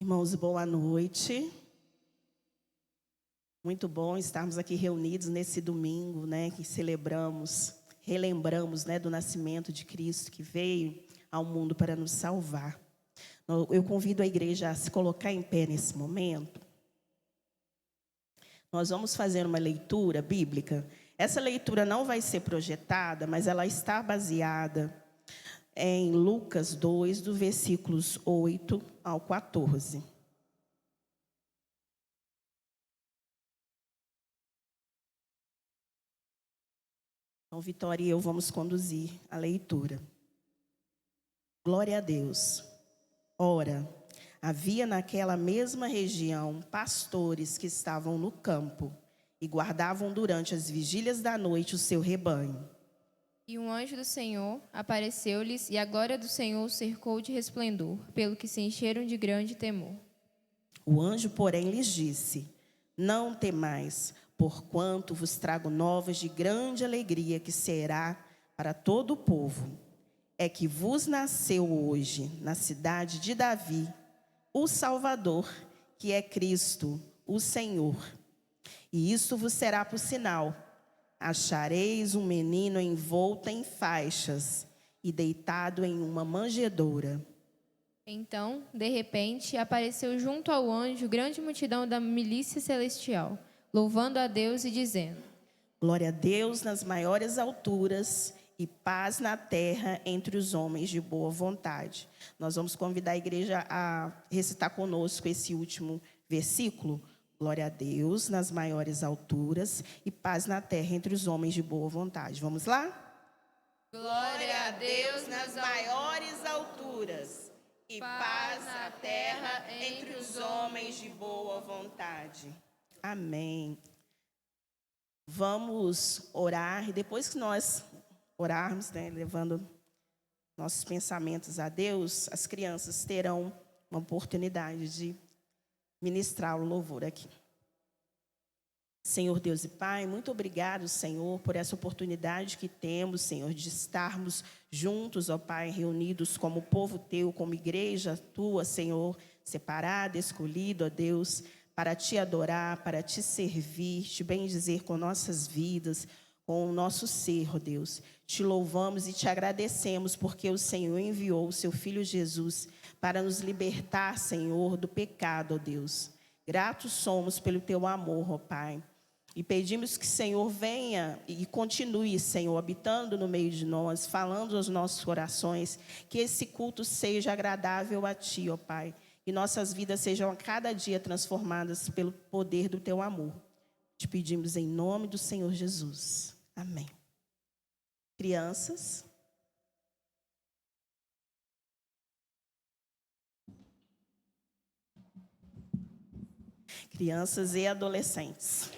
Irmãos, boa noite. Muito bom estarmos aqui reunidos nesse domingo, né, que relembramos, né, do nascimento de Cristo que veio ao mundo para nos salvar. Eu convido a igreja a se colocar em pé nesse momento. Nós vamos fazer uma leitura bíblica. Essa leitura não vai ser projetada, mas ela está baseada em Lucas 2, do versículos 8 ao 14. Então, Vitória e eu vamos conduzir a leitura. Glória a Deus. Ora, havia naquela mesma região pastores que estavam no campo e guardavam durante as vigílias da noite o seu rebanho. E um anjo do Senhor apareceu-lhes, e a glória do Senhor os cercou de resplendor, pelo que se encheram de grande temor. O anjo, porém, lhes disse: Não temais, porquanto vos trago novas de grande alegria, que será para todo o povo. É que vos nasceu hoje, na cidade de Davi, o Salvador, que é Cristo, o Senhor. E isto vos será por sinal: achareis um menino envolto em faixas e deitado em uma manjedoura. Então, de repente, apareceu junto ao anjo grande multidão da milícia celestial, louvando a Deus e dizendo: Glória a Deus nas maiores alturas e paz na terra entre os homens de boa vontade. Nós vamos convidar a igreja a recitar conosco esse último versículo. Glória a Deus nas maiores alturas e paz na terra entre os homens de boa vontade. Vamos lá? Glória a Deus nas maiores alturas e paz na terra entre os homens de boa vontade. Amém. Vamos orar e depois que nós orarmos, né, levando nossos pensamentos a Deus, as crianças terão uma oportunidade de ministrar o louvor aqui. Senhor Deus e Pai, muito obrigado, Senhor, por essa oportunidade que temos, Senhor, de estarmos juntos, ó Pai, reunidos como povo Teu, como igreja Tua, Senhor, separada, escolhida, ó Deus, para Te adorar, para Te servir, Te bendizer com nossas vidas, com o nosso ser, ó Deus. Te louvamos e Te agradecemos porque o Senhor enviou o Seu Filho Jesus para nos libertar, Senhor, do pecado, ó Deus. Gratos somos pelo Teu amor, ó Pai. E pedimos que o Senhor venha e continue, Senhor, habitando no meio de nós, falando aos nossos corações, que esse culto seja agradável a Ti, ó Pai. E nossas vidas sejam a cada dia transformadas pelo poder do Teu amor. Te pedimos em nome do Senhor Jesus. Amém. Crianças. Crianças e adolescentes.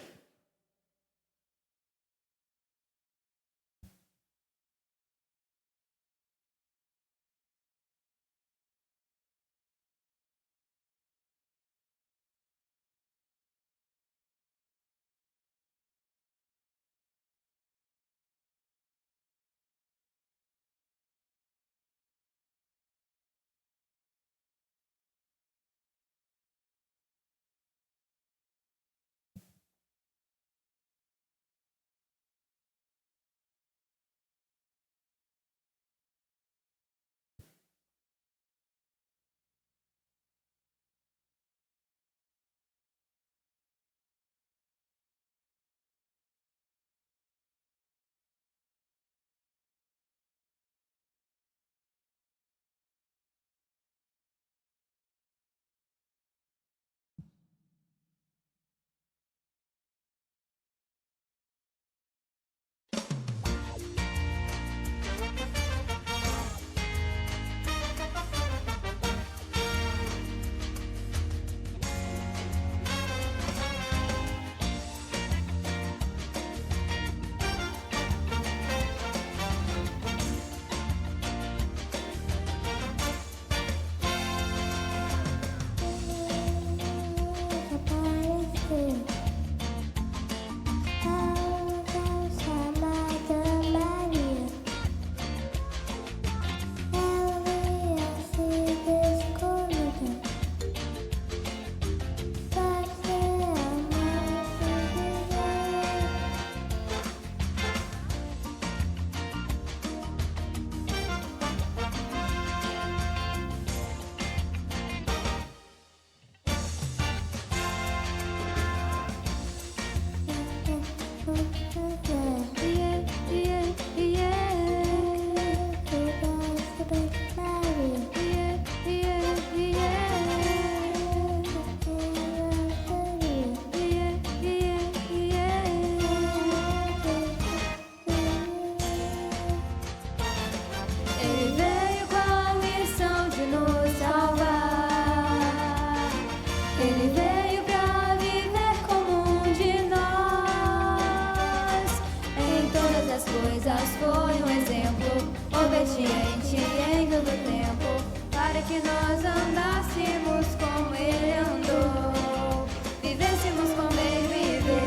nós andássemos como Ele andou, vivêssemos como Ele viveu.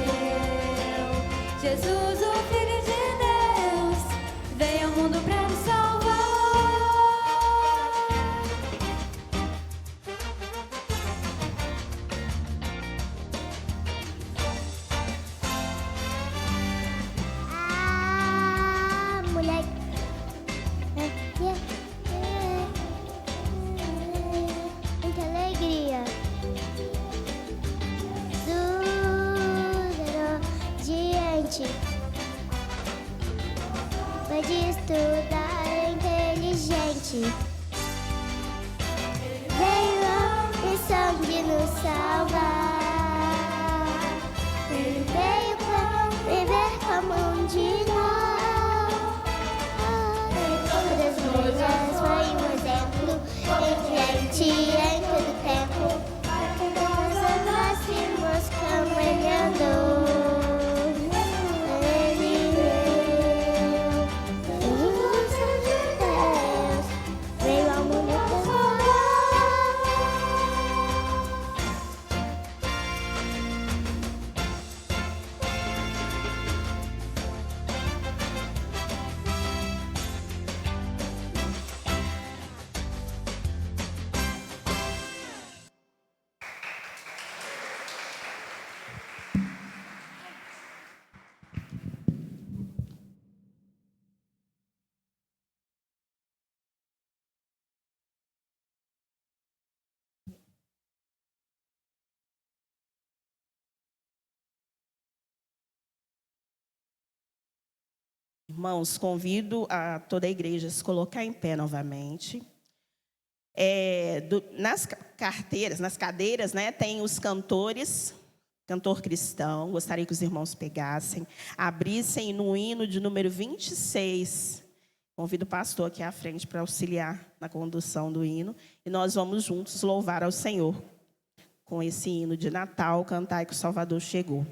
Jesus, o Filho de Deus, veio ao mundo para nos salvar. Mulher. Muita alegria. Zero diante. Pode estudar inteligente. Veio a missão de nos salvar. Ele veio para viver como um de nós. Em todas as coisas foi um exemplo, em todo tempo, para que nós andássemos como Ele andou. Ele veio, Jesus, de Deus, veio ao mundo para salvar. Irmãos, convido a toda a igreja a se colocar em pé novamente. Nas carteiras, nas cadeiras, né, tem os cantores, cantor cristão. Gostaria que os irmãos pegassem, abrissem no hino de número 26. Convido o pastor aqui à frente para auxiliar na condução do hino. E nós vamos juntos louvar ao Senhor com esse hino de Natal, Cantai que o Salvador chegou.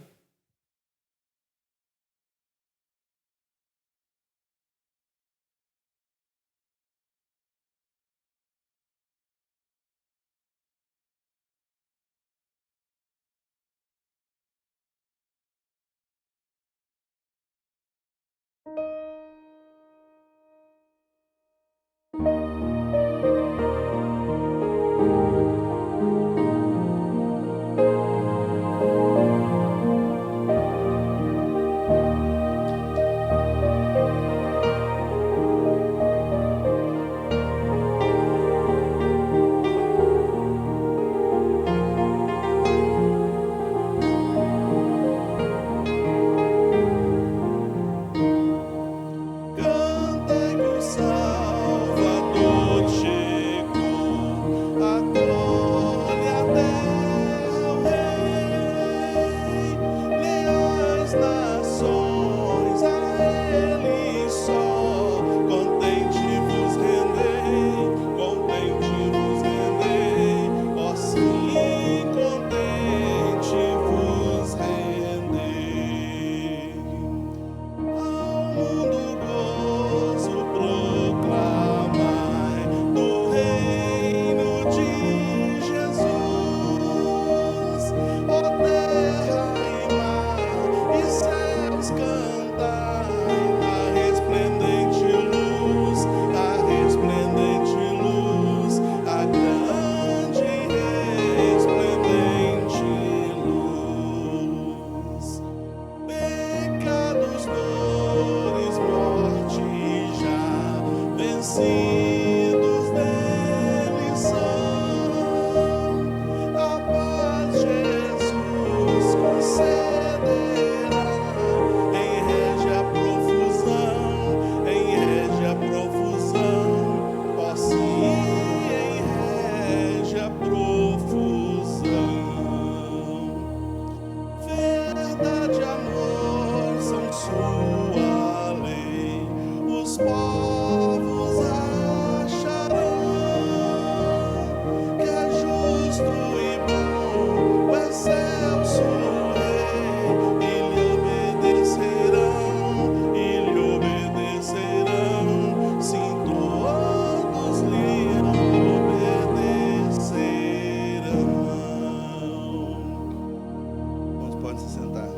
Pode se sentar.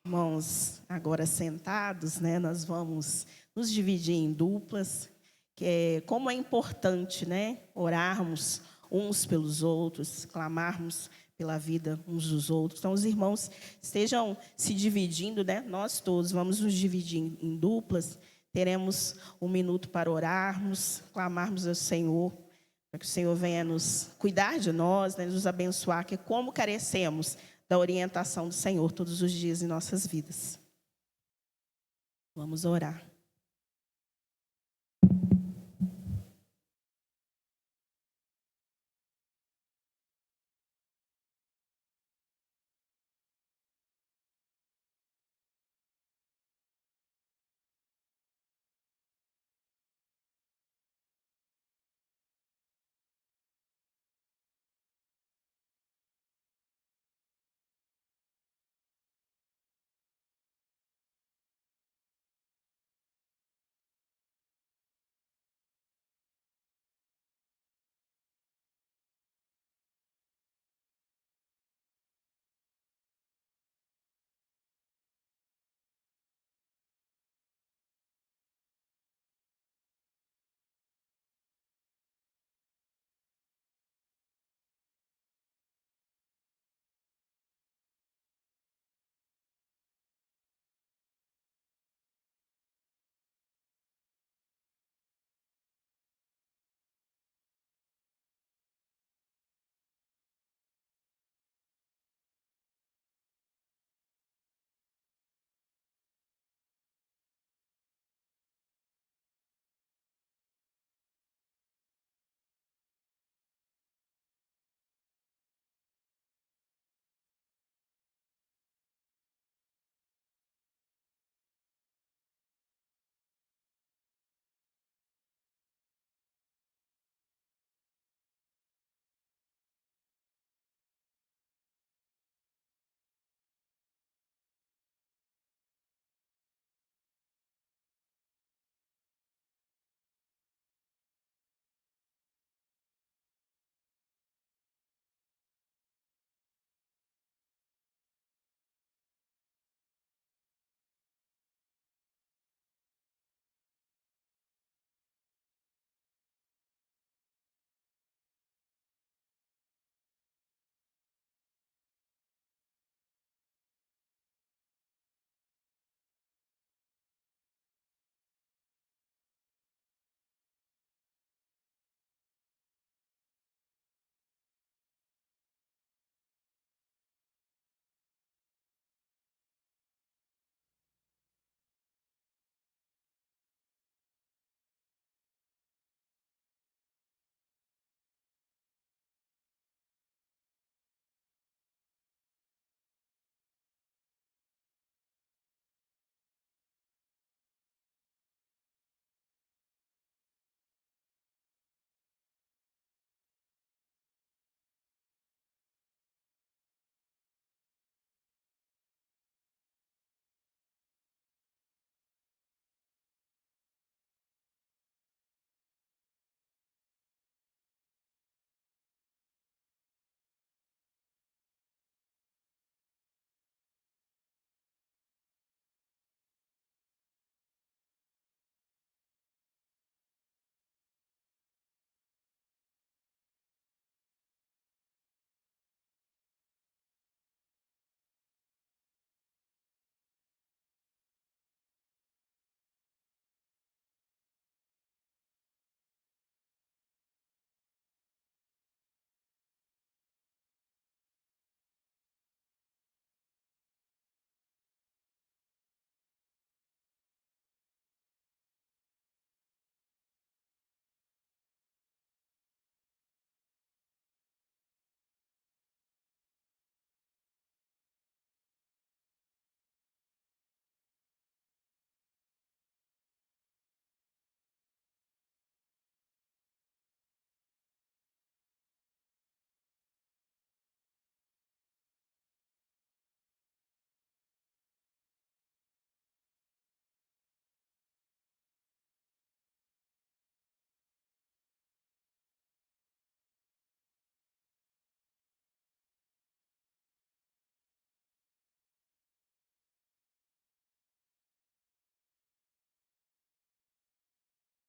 Irmãos, agora sentados, né, nós vamos nos dividir em duplas, como é importante, né, orarmos uns pelos outros, clamarmos pela vida uns dos outros. Então, os irmãos estejam se dividindo, né, nós todos vamos nos dividir em duplas, teremos 1 minuto para orarmos, clamarmos ao Senhor, para que o Senhor venha nos cuidar de nós, né, nos abençoar, que como carecemos da orientação do Senhor todos os dias em nossas vidas. Vamos orar.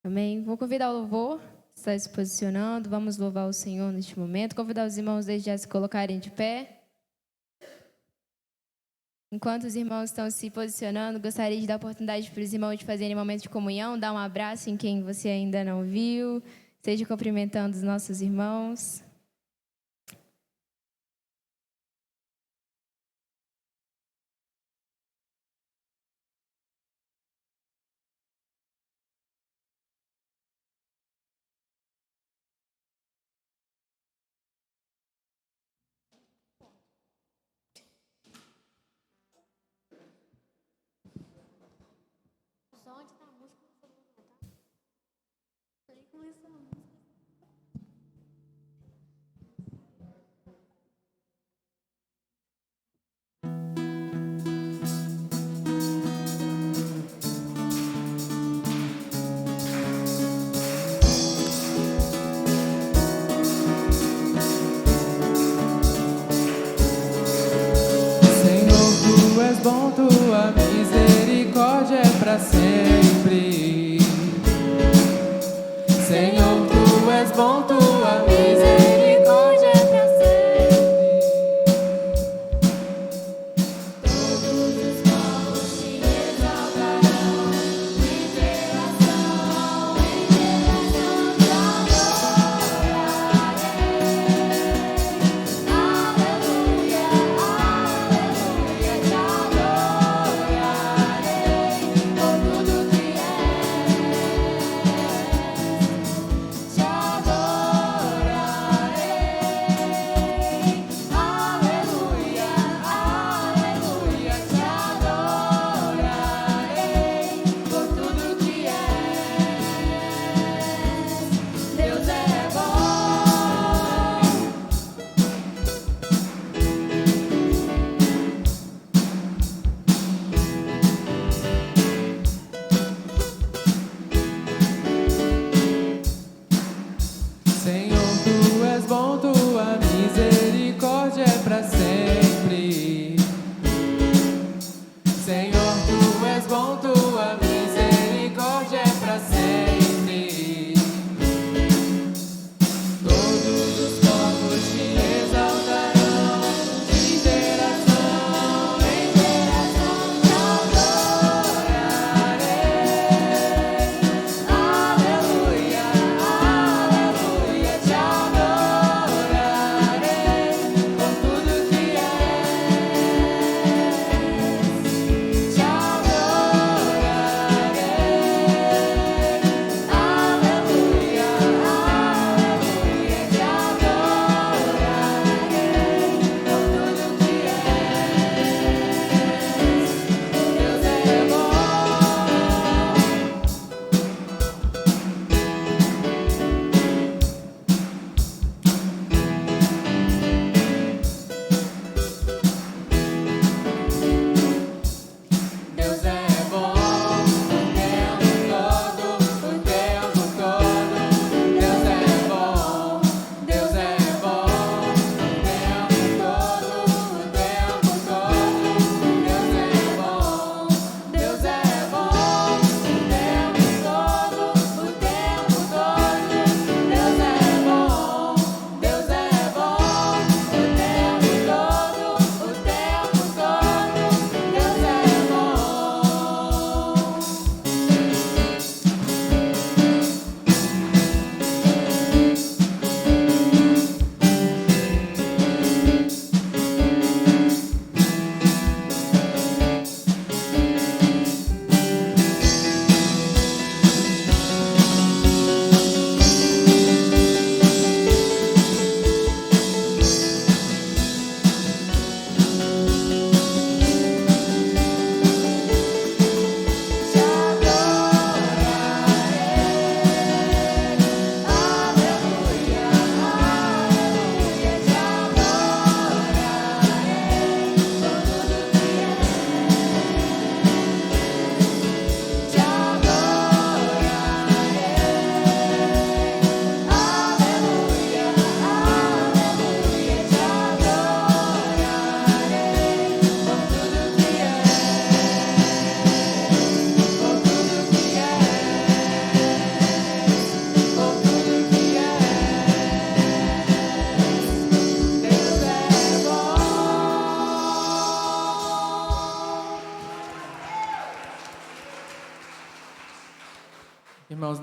Amém. Vou convidar o louvor, está se posicionando. Vamos louvar o Senhor neste momento. Convidar os irmãos desde já se colocarem de pé. Enquanto os irmãos estão se posicionando, gostaria de dar a oportunidade para os irmãos de fazerem momento de comunhão, dar um abraço em quem você ainda não viu, esteja cumprimentando os nossos irmãos. Bom, tua misericórdia é para sempre. Senhor, tu és bom, tua misericórdia é para sempre. Todos os povos te exaltarão, em geração te adorarei. Aleluia, aleluia, te adorarei por tudo que és. Te adorarei.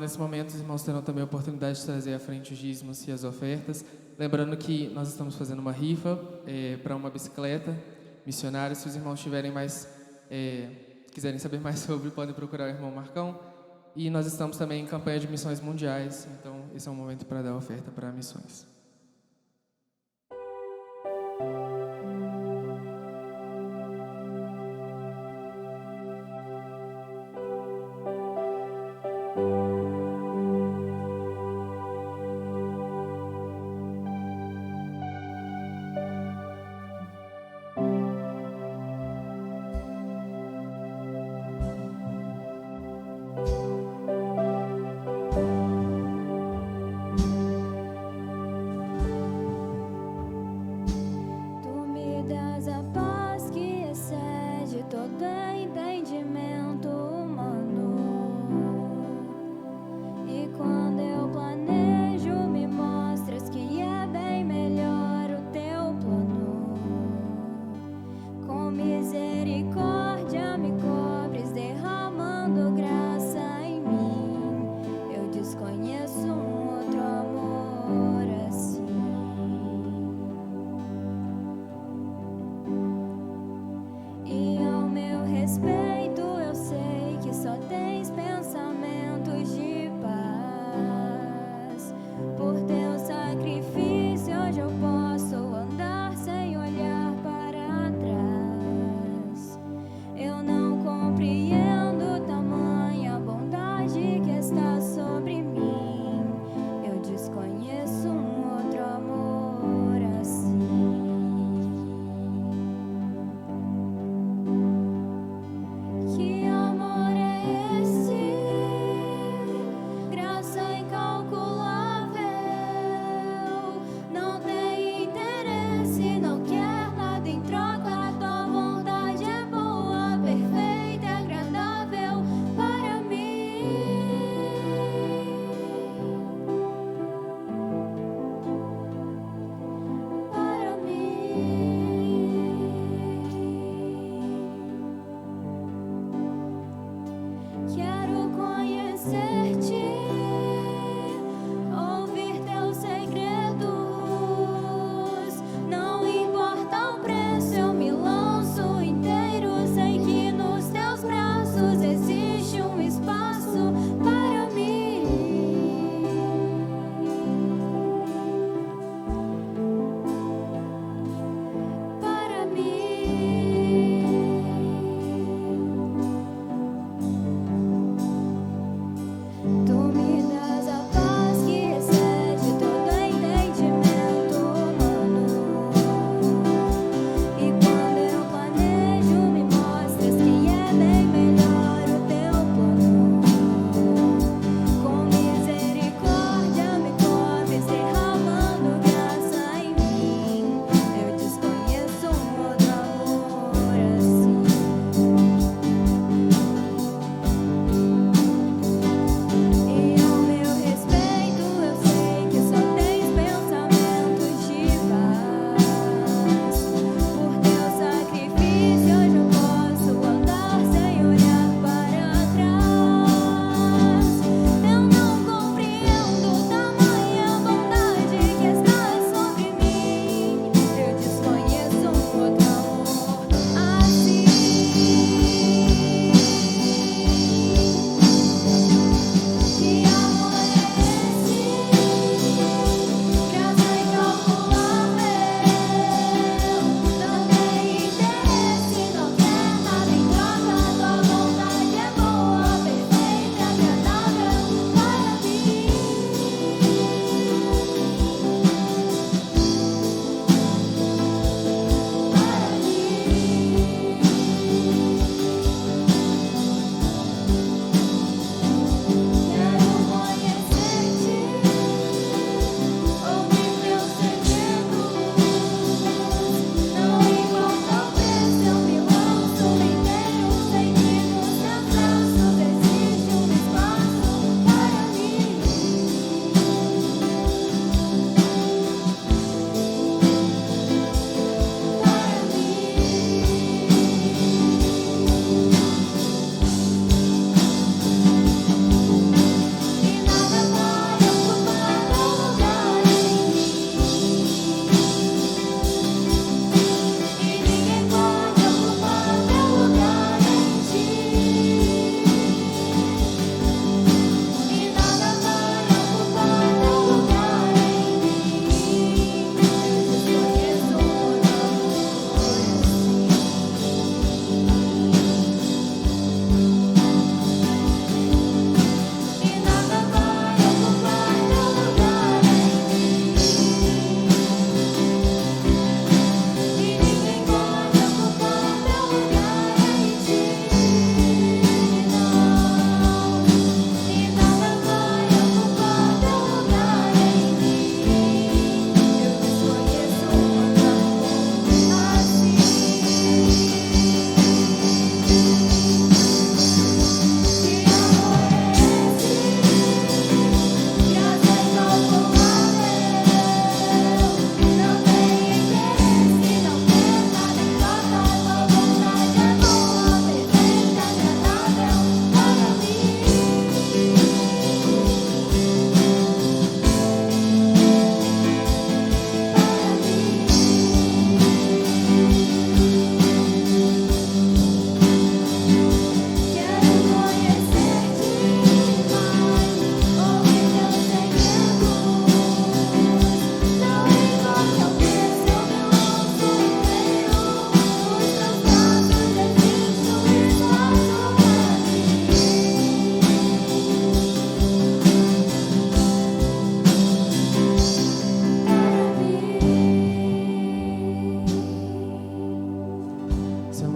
nesse momento, os irmãos terão também a oportunidade de trazer à frente os dízimos e as ofertas. Lembrando que nós estamos fazendo uma rifa para uma bicicleta missionária. Se os irmãos tiverem quiserem saber mais sobre, podem procurar o irmão Marcão. E nós estamos também em campanha de missões mundiais, então esse é um momento para dar oferta para missões.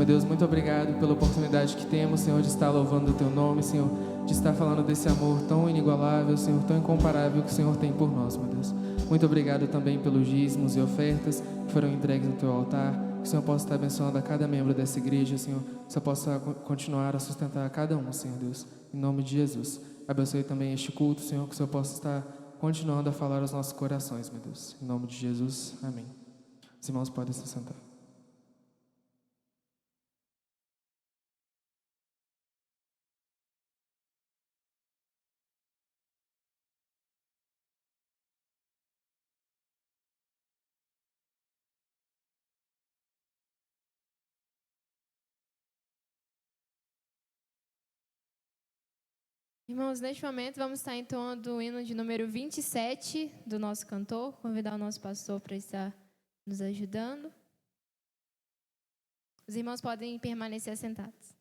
Meu Deus, muito obrigado pela oportunidade que temos, Senhor, de estar louvando o Teu nome, Senhor, de estar falando desse amor tão inigualável, Senhor, tão incomparável que o Senhor tem por nós, meu Deus. Muito obrigado também pelos dízimos e ofertas que foram entregues no Teu altar, que o Senhor possa estar abençoando a cada membro dessa igreja, Senhor, que o Senhor possa continuar a sustentar a cada um, Senhor Deus, em nome de Jesus. Abençoe também este culto, Senhor, que o Senhor possa estar continuando a falar aos nossos corações, meu Deus. Em nome de Jesus, amém. Os irmãos podem se sentar. Irmãos, neste momento vamos estar entoando o hino de número 27 do nosso cantor. Convidar o nosso pastor para estar nos ajudando. Os irmãos podem permanecer assentados.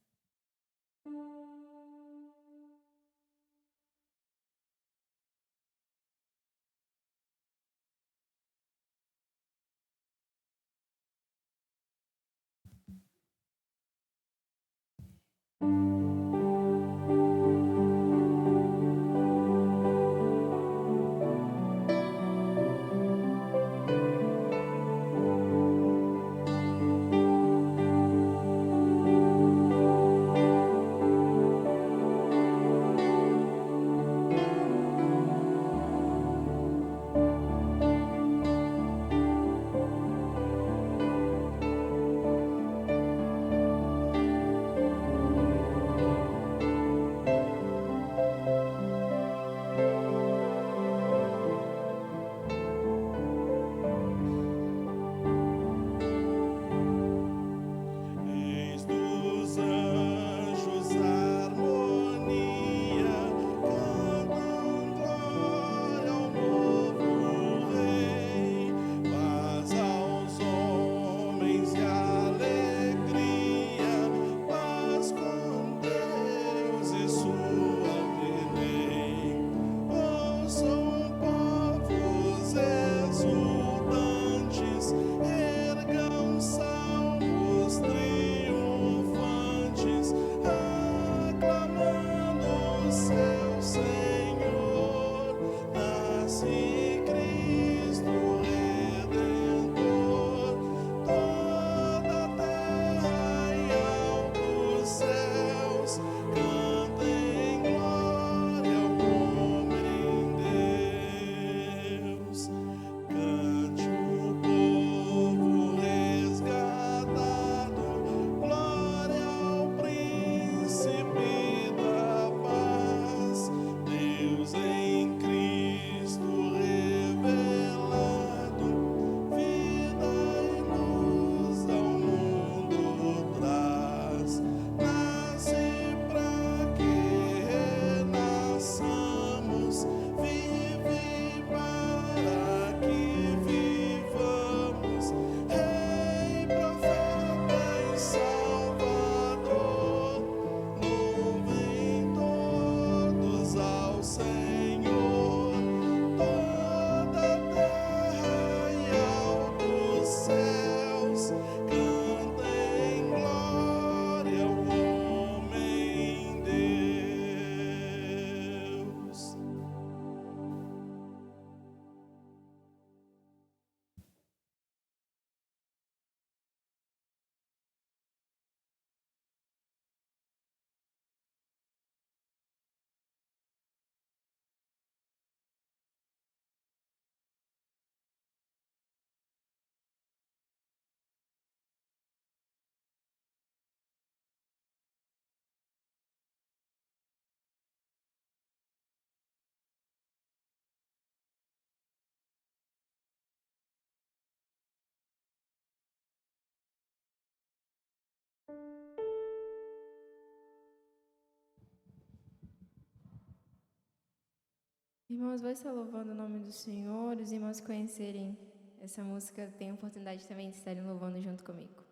Irmãos, vai estar louvando o nome do Senhor. Os irmãos conhecerem essa música, têm a oportunidade também de estarem louvando junto comigo.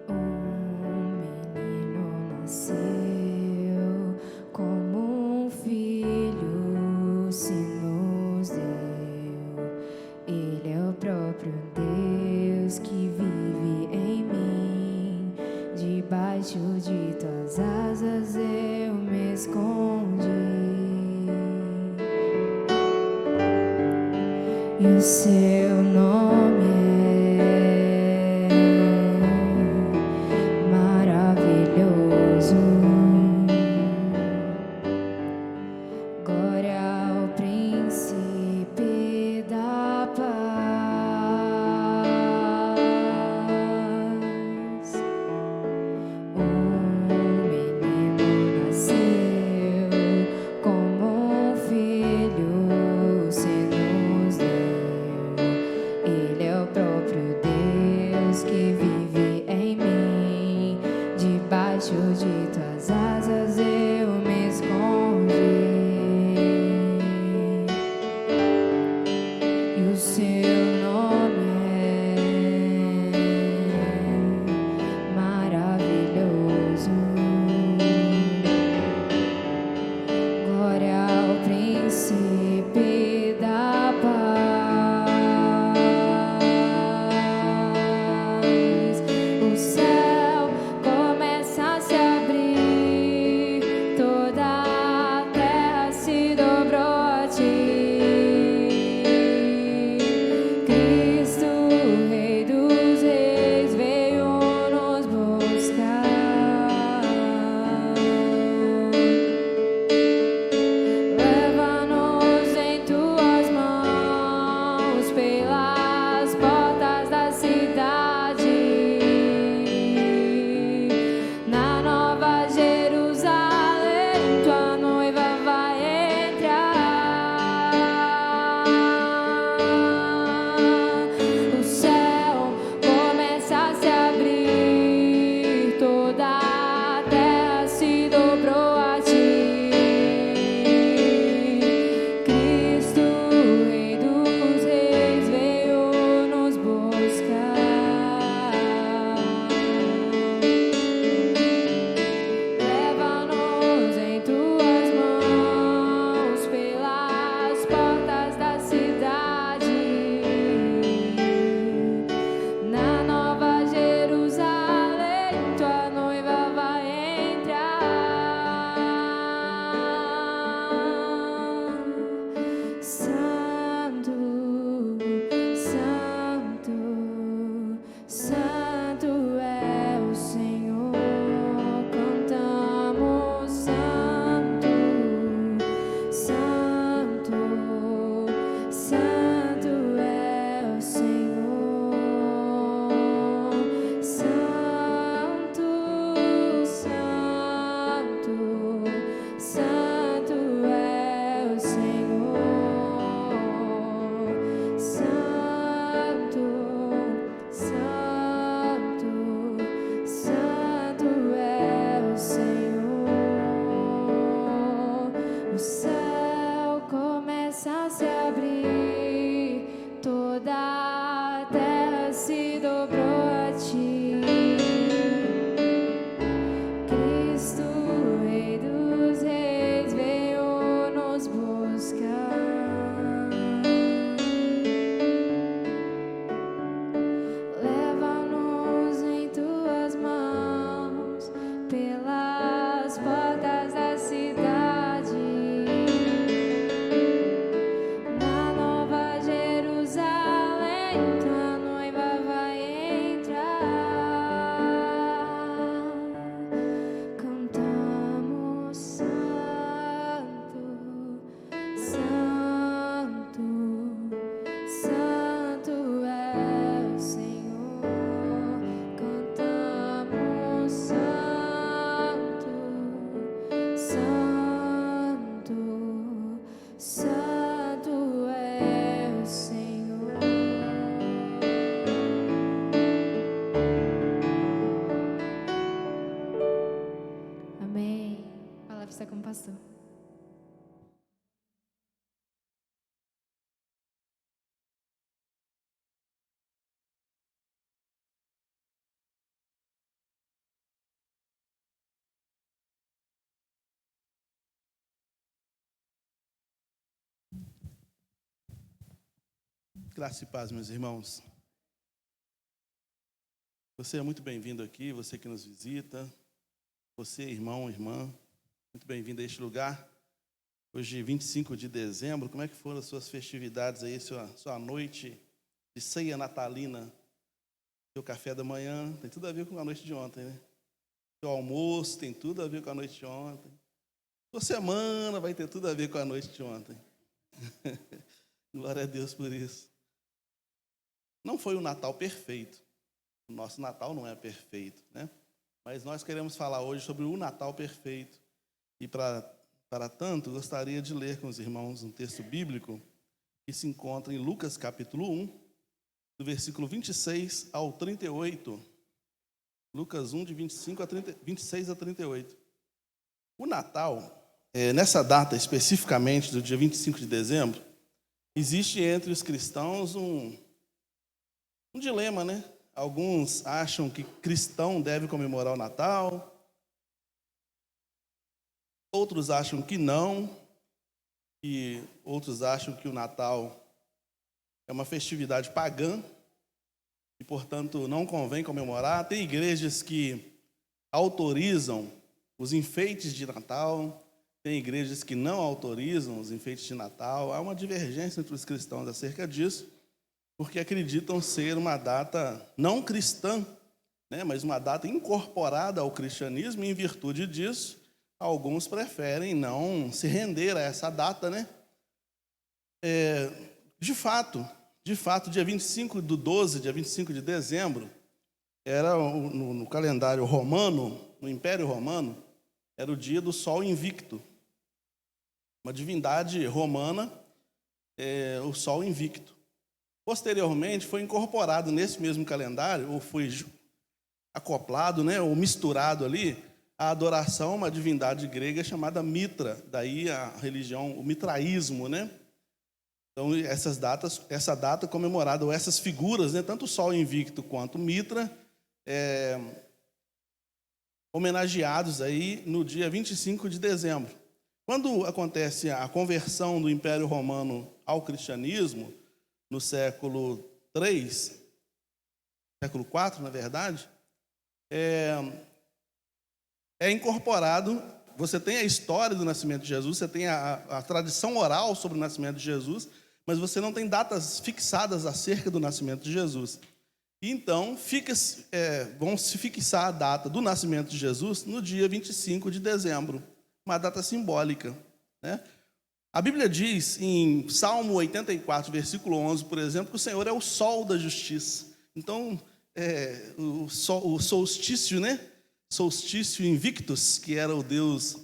Um menino Deus que vive em mim. Debaixo de tuas asas eu me escondi. E o seu nome é maravilhoso. Glória ao príncipe da paz. Menino nasceu como um filho, se nos deu. Ele é o próprio Deus que vive em mim. Debaixo de tuas asas eu me escondi. E o seu nome é maravilhoso. Glória ao príncipe da paz. O céu começa a se abrir, toda a terra se dobrou a ti. Cristo, Rei dos Reis, veio nos buscar. Leva-nos em tuas mãos pelas portas da cidade. Na Nova Jerusalém, tua noiva vai entrar. O céu começa a se abrir, toda a terra se dobrou a ti. Cristo, Rei dos Reis, veio nos buscar. Leva-nos em tuas mãos pelas portas da cidade. Na Nova Jerusalém, tua noiva vai entrar. Santo, Santo, Santo é o Senhor. Cantamos Santo, Santo, Santo é o Senhor. Santo, Santo, Santo é o Senhor. Santo, Santo, Santo é o Senhor. O céu começa a se abrir, toda a terra se dobrou a ti. Cristo, Rei dos Reis, veio nos buscar. Leva-nos em tuas mãos pelas portas da cidade. Na Nova Jerusalém, tua noiva vai entrar. Cantamos Santo, Santo, Santo é o Senhor. Cantamos Santo, Santo, Santo é o Senhor. Amém. A palavra está com o pastor. Graça e paz, meus irmãos. Você é muito bem-vindo aqui, você que nos visita, você, irmão, irmã, muito bem-vindo a este lugar. Hoje, 25 de dezembro, como é que foram as suas festividades aí, sua noite de ceia natalina? Seu café da manhã, tem tudo a ver com a noite de ontem, né? Seu almoço tem tudo a ver com a noite de ontem. Sua semana vai ter tudo a ver com a noite de ontem. Glória a Deus por isso. Não foi um Natal perfeito. O nosso Natal não é perfeito, né? Mas nós queremos falar hoje sobre o Natal perfeito. E para tanto, gostaria de ler com os irmãos um texto bíblico que se encontra em Lucas capítulo 1, do versículo 26 ao 38. Lucas 1, de 26 a 38. O Natal, nessa data especificamente, do dia 25 de dezembro, existe entre os cristãos um dilema, né? Alguns acham que cristão deve comemorar o Natal, outros acham que não, e outros acham que o Natal é uma festividade pagã e, portanto, não convém comemorar. Tem igrejas que autorizam os enfeites de Natal, tem igrejas que não autorizam os enfeites de Natal. Há uma divergência entre os cristãos acerca disso, porque acreditam ser uma data não cristã, né, mas uma data incorporada ao cristianismo, e em virtude disso, alguns preferem não se render a essa data, né? De fato, dia 25 do 12, dia 25 de dezembro, era no calendário romano, no Império Romano, era o dia do Sol Invicto. Uma divindade romana, o Sol Invicto. Posteriormente, foi incorporado nesse mesmo calendário, ou foi acoplado, né, ou misturado ali, a adoração a uma divindade grega chamada Mitra, daí a religião, o mitraísmo, né? Então, essa data comemorada, ou essas figuras, né, tanto o Sol Invicto quanto o Mitra, homenageados aí no dia 25 de dezembro. Quando acontece a conversão do Império Romano ao cristianismo, no século III, século IV, na verdade, é incorporado. Você tem a história do nascimento de Jesus, você tem a tradição oral sobre o nascimento de Jesus, mas você não tem datas fixadas acerca do nascimento de Jesus. Então, vão se fixar a data do nascimento de Jesus no dia 25 de dezembro, uma data simbólica, né? A Bíblia diz em Salmo 84, versículo 11, por exemplo, que o Senhor é o sol da justiça. Então, o solstício, né? Solstício Invictus, que era o deus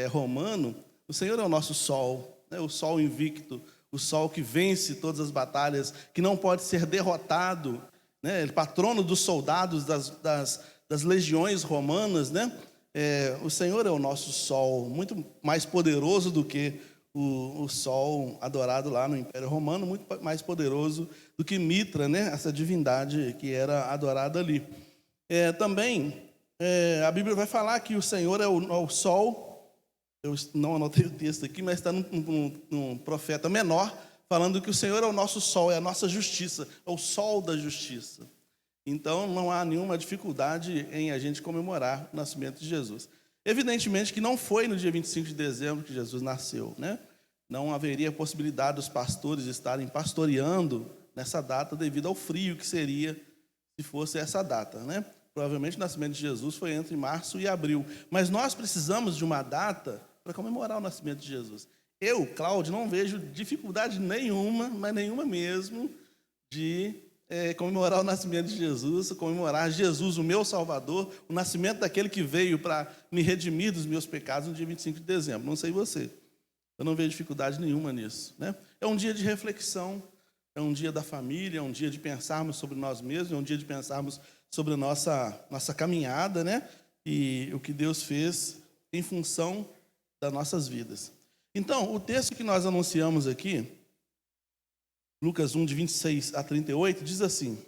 romano, o Senhor é o nosso sol, né? O sol invicto, o sol que vence todas as batalhas, que não pode ser derrotado, né? Ele é patrono dos soldados das legiões romanas, né? O Senhor é o nosso sol, muito mais poderoso do que o sol adorado lá no Império Romano, muito mais poderoso do que Mitra, né? Essa divindade que era adorada ali. Também, a Bíblia vai falar que o Senhor é o sol. Eu não anotei o texto aqui, mas está num profeta menor, falando que o Senhor é o nosso sol, é a nossa justiça, é o sol da justiça. Então, não há nenhuma dificuldade em a gente comemorar o nascimento de Jesus. Evidentemente que não foi no dia 25 de dezembro que Jesus nasceu, né? Não haveria possibilidade dos pastores estarem pastoreando nessa data devido ao frio que seria se fosse essa data, né? Provavelmente o nascimento de Jesus foi entre março e abril. Mas nós precisamos de uma data para comemorar o nascimento de Jesus. Eu, Cláudio, não vejo dificuldade nenhuma, mas nenhuma mesmo, de comemorar o nascimento de Jesus, comemorar Jesus, o meu Salvador, o nascimento daquele que veio para me redimir dos meus pecados no dia 25 de dezembro. Não sei você, eu não vejo dificuldade nenhuma nisso, né? É um dia de reflexão, é um dia da família, é um dia de pensarmos sobre nós mesmos, é um dia de pensarmos sobre a nossa caminhada, né? E o que Deus fez em função das nossas vidas. Então, o texto que nós anunciamos aqui, Lucas 1, de 26 a 38, diz assim: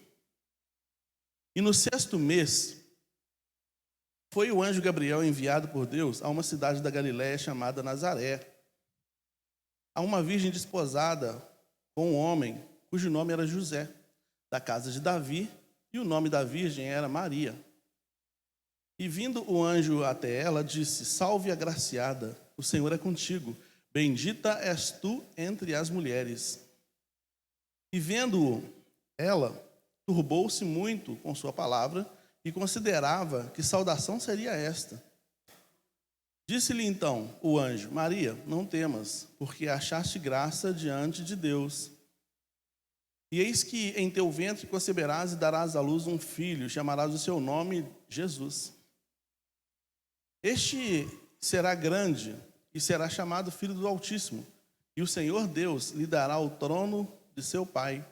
E no 6º mês, foi o anjo Gabriel enviado por Deus a uma cidade da Galiléia chamada Nazaré, a uma virgem desposada com um homem cujo nome era José, da casa de Davi, e o nome da virgem era Maria. E vindo o anjo até ela, disse: Salve, agraciada, o Senhor é contigo, bendita és tu entre as mulheres. E vendo ela, turbou-se muito com sua palavra e considerava que saudação seria esta. Disse-lhe então o anjo: Maria, não temas, porque achaste graça diante de Deus. E eis que em teu ventre conceberás e darás à luz um filho, chamarás o seu nome Jesus. Este será grande e será chamado Filho do Altíssimo, e o Senhor Deus lhe dará o trono de seu pai,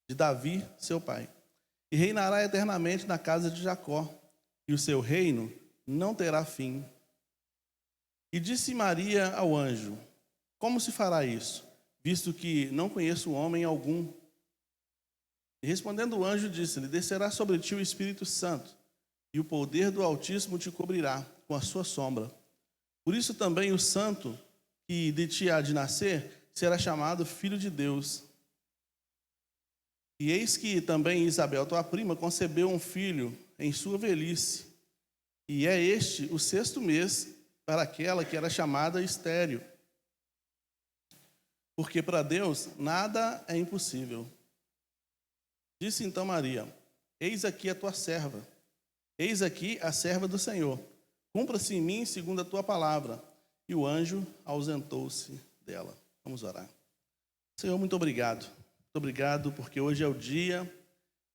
de Davi, seu pai, e reinará eternamente na casa de Jacó, e o seu reino não terá fim. E disse Maria ao anjo: Como se fará isso, visto que não conheço homem algum? E respondendo o anjo, disse-lhe: Descerá sobre ti o Espírito Santo, e o poder do Altíssimo te cobrirá com a sua sombra. Por isso também o santo que de ti há de nascer será chamado Filho de Deus. E eis que também Isabel, tua prima, concebeu um filho em sua velhice, e é este o 6º mês para aquela que era chamada estéril. Porque para Deus nada é impossível. Disse então Maria: Eis aqui a tua serva, eis aqui a serva do Senhor. Cumpra-se em mim segundo a tua palavra. E o anjo ausentou-se dela. Vamos orar. Senhor, muito obrigado. Muito obrigado porque hoje é o dia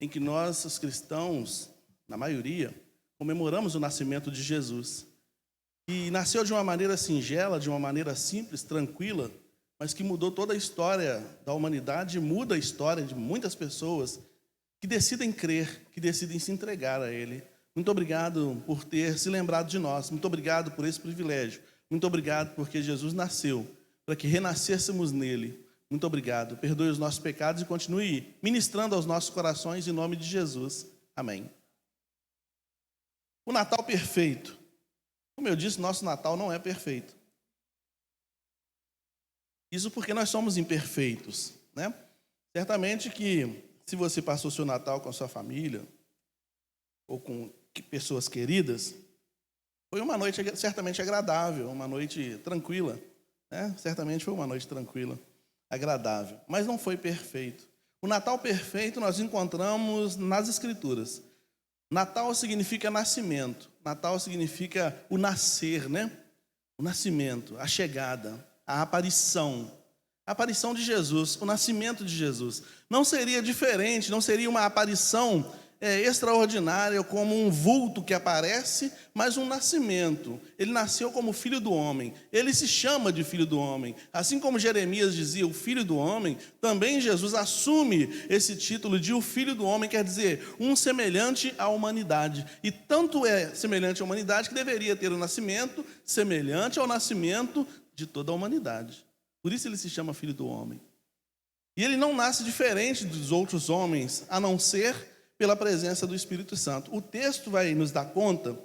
em que nós, os cristãos, na maioria, comemoramos o nascimento de Jesus. E nasceu de uma maneira singela, de uma maneira simples, tranquila, mas que mudou toda a história da humanidade, muda a história de muitas pessoas que decidem crer, que decidem se entregar a Ele. Muito obrigado por ter se lembrado de nós. Muito obrigado por esse privilégio. Muito obrigado porque Jesus nasceu para que renascêssemos nele. Muito obrigado. Perdoe os nossos pecados e continue ministrando aos nossos corações em nome de Jesus. Amém. O Natal perfeito. Como eu disse, nosso Natal não é perfeito. Isso porque nós somos imperfeitos, né? Certamente que se você passou seu Natal com a sua família ou com pessoas queridas, foi uma noite certamente agradável, uma noite tranquila, né? Certamente foi uma noite tranquila, agradável, mas não foi perfeito. O Natal perfeito nós encontramos nas Escrituras. Natal significa nascimento, Natal significa o nascer, né? O nascimento, a chegada, a aparição de Jesus, o nascimento de Jesus. Não seria diferente, não seria uma aparição extraordinária, como um vulto que aparece, mas um nascimento. Ele nasceu como filho do homem, ele se chama de filho do homem. Assim como Jeremias dizia, o filho do homem, também Jesus assume esse título de o filho do homem, quer dizer, um semelhante à humanidade. E tanto é semelhante à humanidade que deveria ter o nascimento semelhante ao nascimento de toda a humanidade. Por isso ele se chama filho do homem. E ele não nasce diferente dos outros homens, a não ser pela presença do Espírito Santo. O texto vai nos dar conta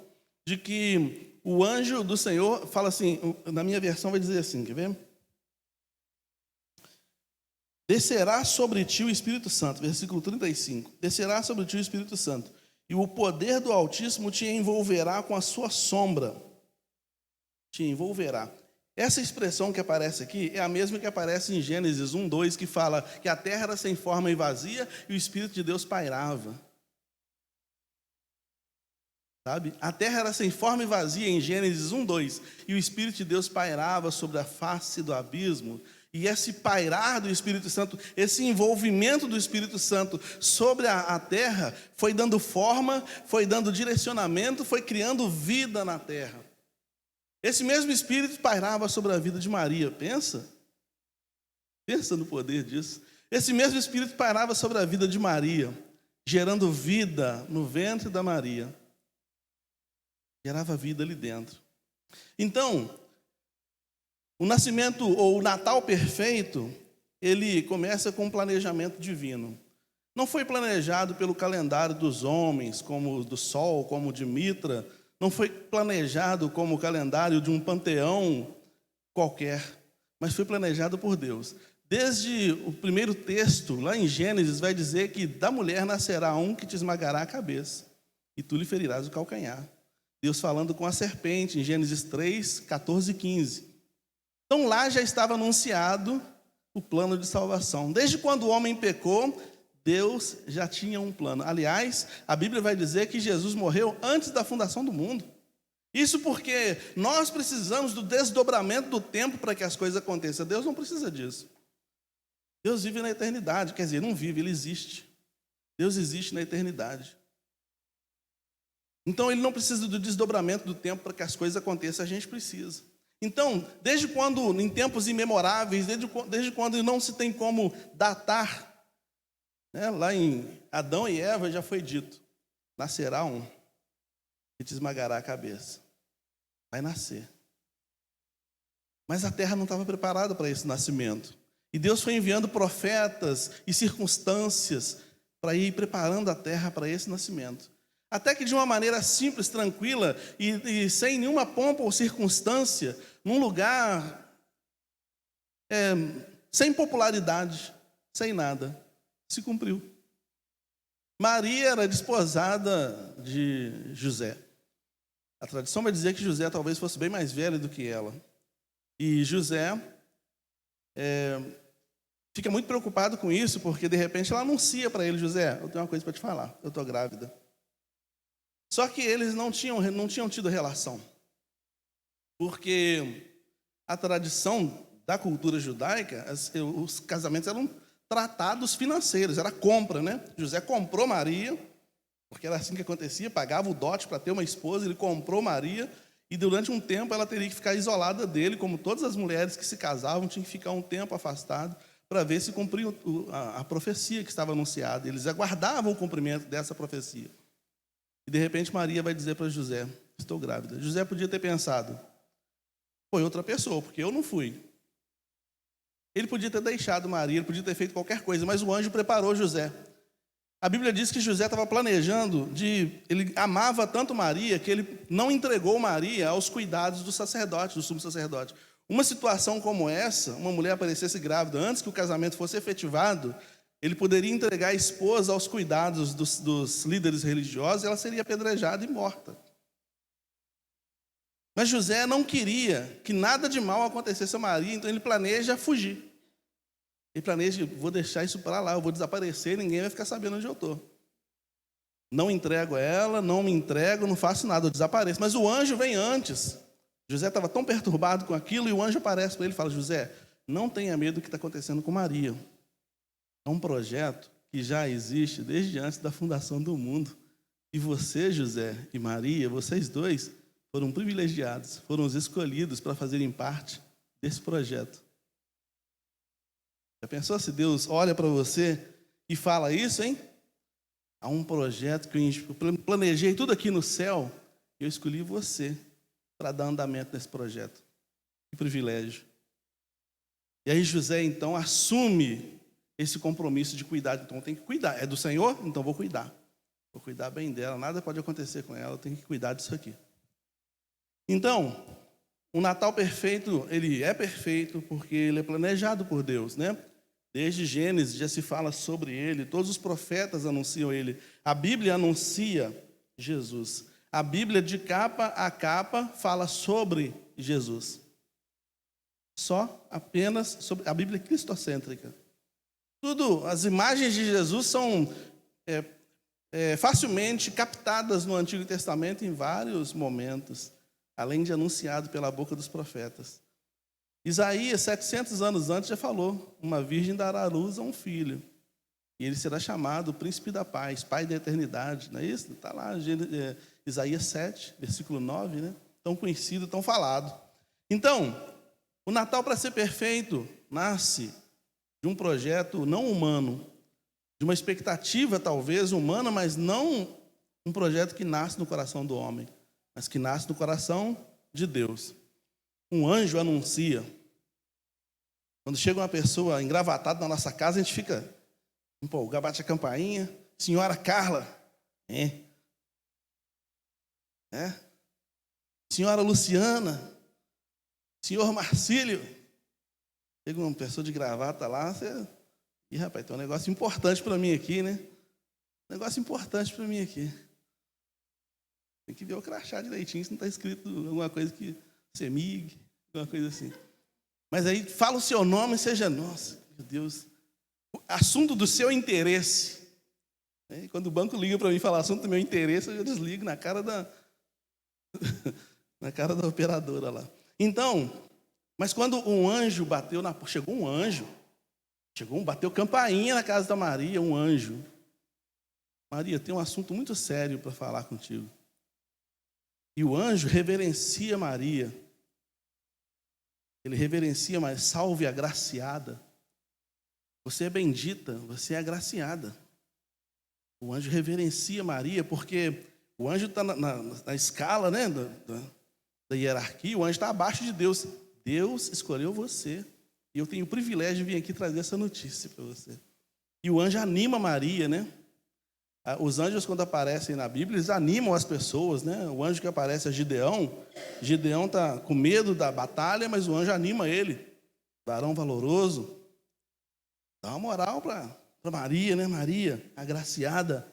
de que o anjo do Senhor fala assim, na minha versão vai dizer assim, quer ver? Descerá sobre ti o Espírito Santo, versículo 35. Descerá sobre ti o Espírito Santo, e o poder do Altíssimo te envolverá com a sua sombra. Te envolverá. Essa expressão que aparece aqui é a mesma que aparece em Gênesis 1:2, que fala que a terra era sem forma e vazia e o Espírito de Deus pairava. Sabe? A terra era sem forma e vazia em Gênesis 1:2 e o Espírito de Deus pairava sobre a face do abismo. E esse pairar do Espírito Santo, esse envolvimento do Espírito Santo sobre a terra, foi dando forma, foi dando direcionamento, foi criando vida na terra. Esse mesmo Espírito pairava sobre a vida de Maria, pensa no poder disso. Esse mesmo Espírito pairava sobre a vida de Maria, gerando vida no ventre da Maria. Gerava vida ali dentro. Então, o nascimento ou o Natal perfeito, ele começa com um planejamento divino. Não foi planejado pelo calendário dos homens, como o do Sol, como o de Mitra. Não foi planejado como o calendário de um panteão qualquer, mas foi planejado por Deus. Desde o primeiro texto, lá em Gênesis, vai dizer que da mulher nascerá um que te esmagará a cabeça, e tu lhe ferirás o calcanhar. Deus falando com a serpente, em Gênesis 3, 14 e 15. Então lá já estava anunciado o plano de salvação. Desde quando o homem pecou, Deus já tinha um plano. Aliás, a Bíblia vai dizer que Jesus morreu antes da fundação do mundo. Isso porque nós precisamos do desdobramento do tempo para que as coisas aconteçam. Deus não precisa disso. Deus vive na eternidade, quer dizer, não vive, Ele existe. Deus existe na eternidade. Então, Ele não precisa do desdobramento do tempo para que as coisas aconteçam, a gente precisa. Então, desde quando, em tempos imemoráveis, desde quando não se tem como datar, né, lá em Adão e Eva já foi dito, nascerá um que te esmagará a cabeça. Vai nascer. Mas a terra não estava preparada para esse nascimento. E Deus foi enviando profetas e circunstâncias para ir preparando a terra para esse nascimento. Até que de uma maneira simples, tranquila e sem nenhuma pompa ou circunstância, num lugar sem popularidade, sem nada, se cumpriu. Maria era desposada de José. A tradição vai dizer que José talvez fosse bem mais velho do que ela. E José fica muito preocupado com isso, porque de repente ela anuncia para ele: José, eu tenho uma coisa para te falar, eu estou grávida. Só que eles não tinham tido relação, porque a tradição da cultura judaica, os casamentos eram tratados financeiros, era compra, né? José comprou Maria, porque era assim que acontecia, pagava o dote para ter uma esposa, ele comprou Maria, e durante um tempo ela teria que ficar isolada dele, como todas as mulheres que se casavam, tinham que ficar um tempo afastado, para ver se cumpria a profecia que estava anunciada. Eles aguardavam o cumprimento dessa profecia. E de repente Maria vai dizer para José: estou grávida. José podia ter pensado: foi outra pessoa, porque eu não fui. Ele podia ter deixado Maria, ele podia ter feito qualquer coisa, mas o anjo preparou José. A Bíblia diz que José estava planejando, ele amava tanto Maria, que ele não entregou Maria aos cuidados do sacerdote, do sumo sacerdote. Uma situação como essa, uma mulher aparecesse grávida antes que o casamento fosse efetivado, ele poderia entregar a esposa aos cuidados dos líderes religiosos e ela seria apedrejada e morta. Mas José não queria que nada de mal acontecesse a Maria, então ele planeja fugir. Ele planeja: vou deixar isso para lá, eu vou desaparecer, ninguém vai ficar sabendo onde eu estou. Não entrego ela, não me entrego, não faço nada, eu desapareço. Mas o anjo vem antes. José estava tão perturbado com aquilo e o anjo aparece para ele e fala: José, não tenha medo do que está acontecendo com Maria. É um projeto que já existe desde antes da fundação do mundo. E você, José e Maria, vocês dois foram privilegiados, foram os escolhidos para fazerem parte desse projeto. Já pensou se Deus olha para você e fala isso, hein? Há um projeto que eu planejei tudo aqui no céu e eu escolhi você para dar andamento nesse projeto. Que privilégio. E aí José, então, assume esse compromisso de cuidar. Então, tem que cuidar. É do Senhor? Então, vou cuidar. Vou cuidar bem dela. Nada pode acontecer com ela. Eu tenho que cuidar disso aqui. Então, o Natal perfeito, ele é perfeito porque ele é planejado por Deus, né? Desde Gênesis já se fala sobre ele. Todos os profetas anunciam ele. A Bíblia anuncia Jesus. A Bíblia, de capa a capa, fala sobre Jesus. Apenas sobre a Bíblia cristocêntrica. Tudo, as imagens de Jesus são facilmente captadas no Antigo Testamento em vários momentos, além de anunciado pela boca dos profetas. Isaías, 700 anos antes, já falou: uma virgem dará à luz a um filho, e ele será chamado Príncipe da Paz, Pai da Eternidade. Não é isso? Está lá, Isaías 7, versículo 9, né? Tão conhecido, tão falado. Então, o Natal, para ser perfeito, nasce de um projeto não humano, de uma expectativa talvez humana, mas não um projeto que nasce no coração do homem, mas que nasce no coração de Deus. Um anjo anuncia. Quando chega uma pessoa engravatada na nossa casa, a gente fica empolgado, bate a campainha: senhora Carla, senhora Luciana, senhor Marcílio. Chega uma pessoa de gravata lá, você... Ih, rapaz, tem um negócio importante para mim aqui, né? Um negócio importante para mim aqui. Tem que ver o crachá direitinho, se não está escrito alguma coisa que... CEMIG, alguma coisa assim. Mas aí fala o seu nome e seja... Nossa, meu Deus... Assunto do seu interesse. E quando o banco liga para mim e fala assunto do meu interesse, eu já desligo na cara da na cara da operadora lá. Então, mas quando um anjo bateu na porta, chegou um anjo, bateu campainha na casa da Maria, um anjo. Maria, tem um assunto muito sério para falar contigo. E o anjo reverencia Maria. Ele reverencia, mas salve a agraciada. Você é bendita, você é agraciada. O anjo reverencia Maria, porque o anjo está na escala, né, da hierarquia, o anjo está abaixo de Deus. Deus escolheu você. E eu tenho o privilégio de vir aqui trazer essa notícia para você. E o anjo anima Maria, né? Os anjos, quando aparecem na Bíblia, eles animam as pessoas, né? O anjo que aparece é Gideão. Gideão está com medo da batalha, mas o anjo anima ele. Varão valoroso. Dá uma moral para Maria, né? Maria, agraciada.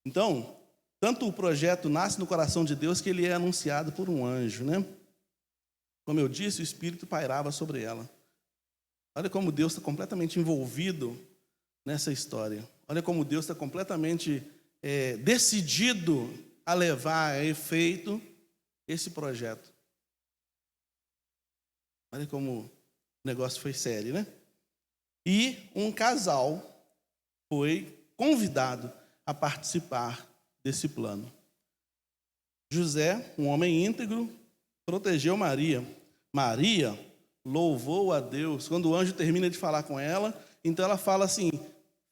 Então, tanto o projeto nasce no coração de Deus que ele é anunciado por um anjo, né? Como eu disse, o Espírito pairava sobre ela. Olha como Deus está completamente envolvido nessa história. Olha como Deus está completamente decidido a levar a efeito esse projeto. Olha como o negócio foi sério, né? E um casal foi convidado a participar desse plano. José, um homem íntegro, protegeu Maria. Maria louvou a Deus. Quando o anjo termina de falar com ela, então ela fala assim: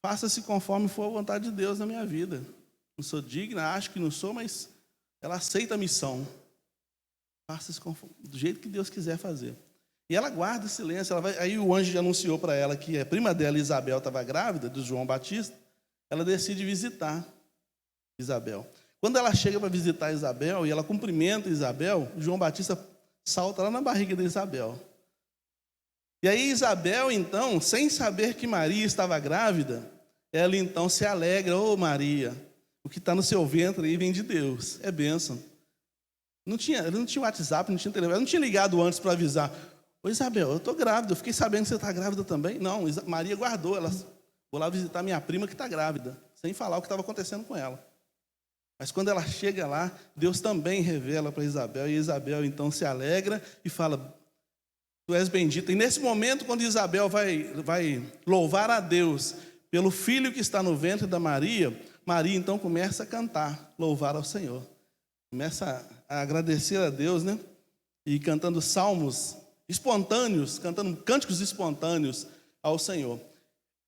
faça-se conforme for a vontade de Deus na minha vida. Não sou digna, acho que não sou, mas ela aceita a missão. Faça-se do jeito que Deus quiser fazer. E ela guarda silêncio. Aí o anjo anunciou para ela que a prima dela, Isabel, estava grávida, do João Batista. Ela decide visitar Isabel. Quando ela chega para visitar Isabel e ela cumprimenta Isabel, João Batista salta lá na barriga de Isabel. E aí Isabel, então, sem saber que Maria estava grávida, ela então se alegra: ô Maria, o que está no seu ventre aí vem de Deus, é bênção. Ela não tinha WhatsApp, não tinha telefone, ela não tinha ligado antes para avisar: ô Isabel, eu estou grávida, eu fiquei sabendo que você está grávida também. Não, Maria guardou, vou lá visitar minha prima que está grávida, sem falar o que estava acontecendo com ela. Mas quando ela chega lá, Deus também revela para Isabel, e Isabel então se alegra e fala: tu és bendita. E nesse momento, quando Isabel vai louvar a Deus pelo filho que está no ventre da Maria, Maria então começa a cantar, louvar ao Senhor. Começa a agradecer a Deus, né? E cantando salmos espontâneos, cantando cânticos espontâneos ao Senhor.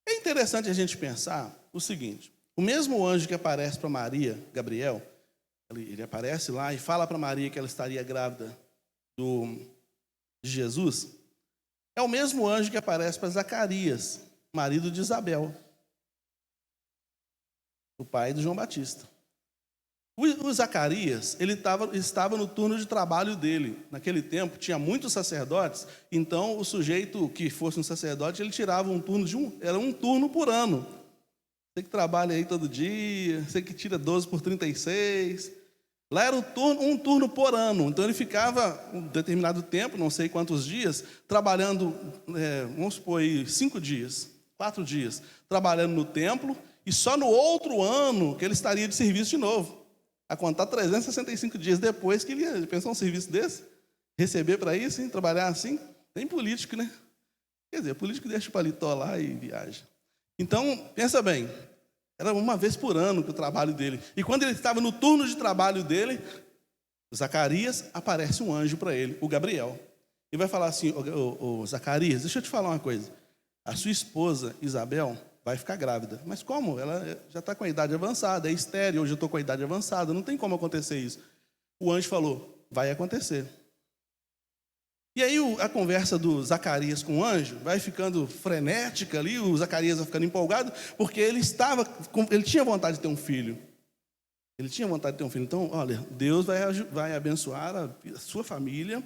É interessante a gente pensar o seguinte: o mesmo anjo que aparece para Maria, Gabriel, ele aparece lá e fala para Maria que ela estaria grávida de Jesus, é o mesmo anjo que aparece para Zacarias, marido de Isabel, o pai de João Batista. O Zacarias, ele estava no turno de trabalho dele. Naquele tempo, tinha muitos sacerdotes, então o sujeito que fosse um sacerdote, ele tirava um turno era um turno por ano. Você que trabalha aí todo dia, você que tira 12 por 36. Lá era um turno por ano. Então ele ficava um determinado tempo, não sei quantos dias, trabalhando, vamos supor aí, 5 dias, 4 dias, trabalhando no templo, e só no outro ano que ele estaria de serviço de novo. A contar 365 dias depois que ele ia pensar um serviço desse, receber para isso, hein, trabalhar assim. Tem político, né? Quer dizer, político deixa o paletó lá e viaja. Então, pensa bem, era uma vez por ano que o trabalho dele. E quando ele estava no turno de trabalho dele, Zacarias, aparece um anjo para ele, o Gabriel. E vai falar assim: ô Zacarias, deixa eu te falar uma coisa. A sua esposa, Isabel, vai ficar grávida. Mas como? Ela já está com a idade avançada, é estéril, hoje eu estou com a idade avançada, não tem como acontecer isso. O anjo falou: vai acontecer. E aí a conversa do Zacarias com o anjo vai ficando frenética ali, o Zacarias vai ficando empolgado, porque ele tinha vontade de ter um filho. Ele tinha vontade de ter um filho. Então, olha, Deus vai abençoar a sua família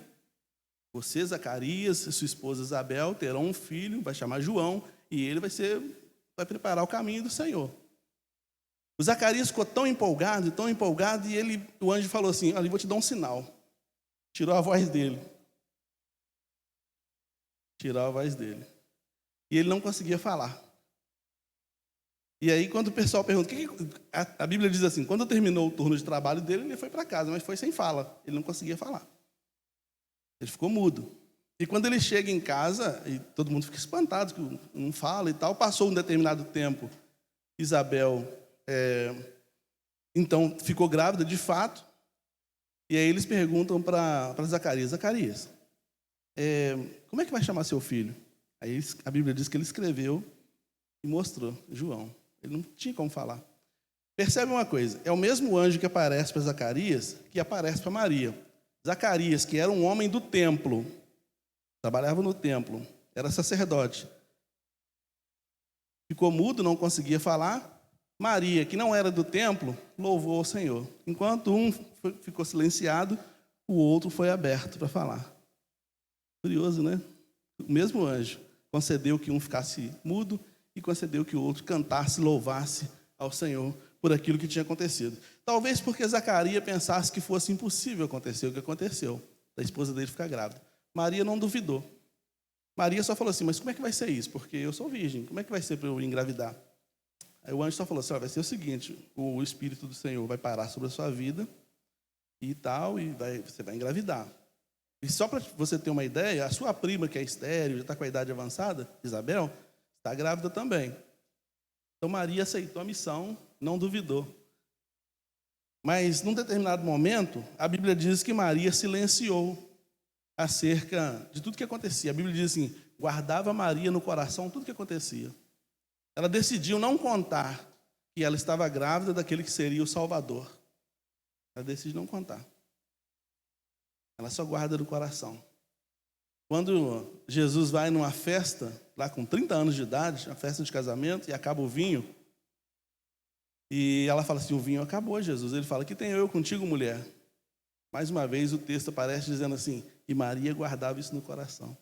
Você, Zacarias, e sua esposa Isabel terão um filho, vai chamar João, e ele vai preparar o caminho do Senhor. O Zacarias ficou tão empolgado, e o anjo falou assim: olha, eu vou te dar um sinal. Tirou a voz dele. E ele não conseguia falar. E aí, quando o pessoal pergunta, a Bíblia diz assim, quando terminou o turno de trabalho dele, ele foi para casa, mas foi sem fala. Ele não conseguia falar. Ele ficou mudo. E quando ele chega em casa, e todo mundo fica espantado, que não fala e tal, passou um determinado tempo, Isabel, então, ficou grávida de fato, e aí eles perguntam para Zacarias, como é que vai chamar seu filho? Aí a Bíblia diz que ele escreveu e mostrou, João. Ele não tinha como falar. Percebe uma coisa, é o mesmo anjo que aparece para Zacarias que aparece para Maria. Zacarias, que era um homem do templo, trabalhava no templo, era sacerdote. Ficou mudo, não conseguia falar. Maria, que não era do templo, louvou ao Senhor. Enquanto um ficou silenciado, o outro foi aberto para falar. Curioso, né? O mesmo anjo concedeu que um ficasse mudo e concedeu que o outro cantasse, louvasse ao Senhor por aquilo que tinha acontecido. Talvez porque Zacarias pensasse que fosse impossível acontecer o que aconteceu, da esposa dele ficar grávida. Maria não duvidou. Maria só falou assim, mas como é que vai ser isso? Porque eu sou virgem, como é que vai ser para eu engravidar? Aí o anjo só falou assim, vai ser o seguinte, o Espírito do Senhor vai parar sobre a sua vida e tal, e você vai engravidar. E só para você ter uma ideia, a sua prima, que é estéril, já está com a idade avançada, Isabel, está grávida também. Então Maria aceitou a missão, não duvidou. Mas, num determinado momento, a Bíblia diz que Maria silenciou acerca de tudo que acontecia. A Bíblia diz assim, guardava Maria no coração tudo que acontecia. Ela decidiu não contar que ela estava grávida daquele que seria o Salvador. Ela decidiu não contar. Ela só guarda no coração. Quando Jesus vai numa festa, lá com 30 anos de idade, uma festa de casamento, e acaba o vinho, e ela fala assim, o vinho acabou, Jesus. Ele fala, que tenho eu contigo, mulher? Mais uma vez o texto aparece dizendo assim, e Maria guardava isso no coração.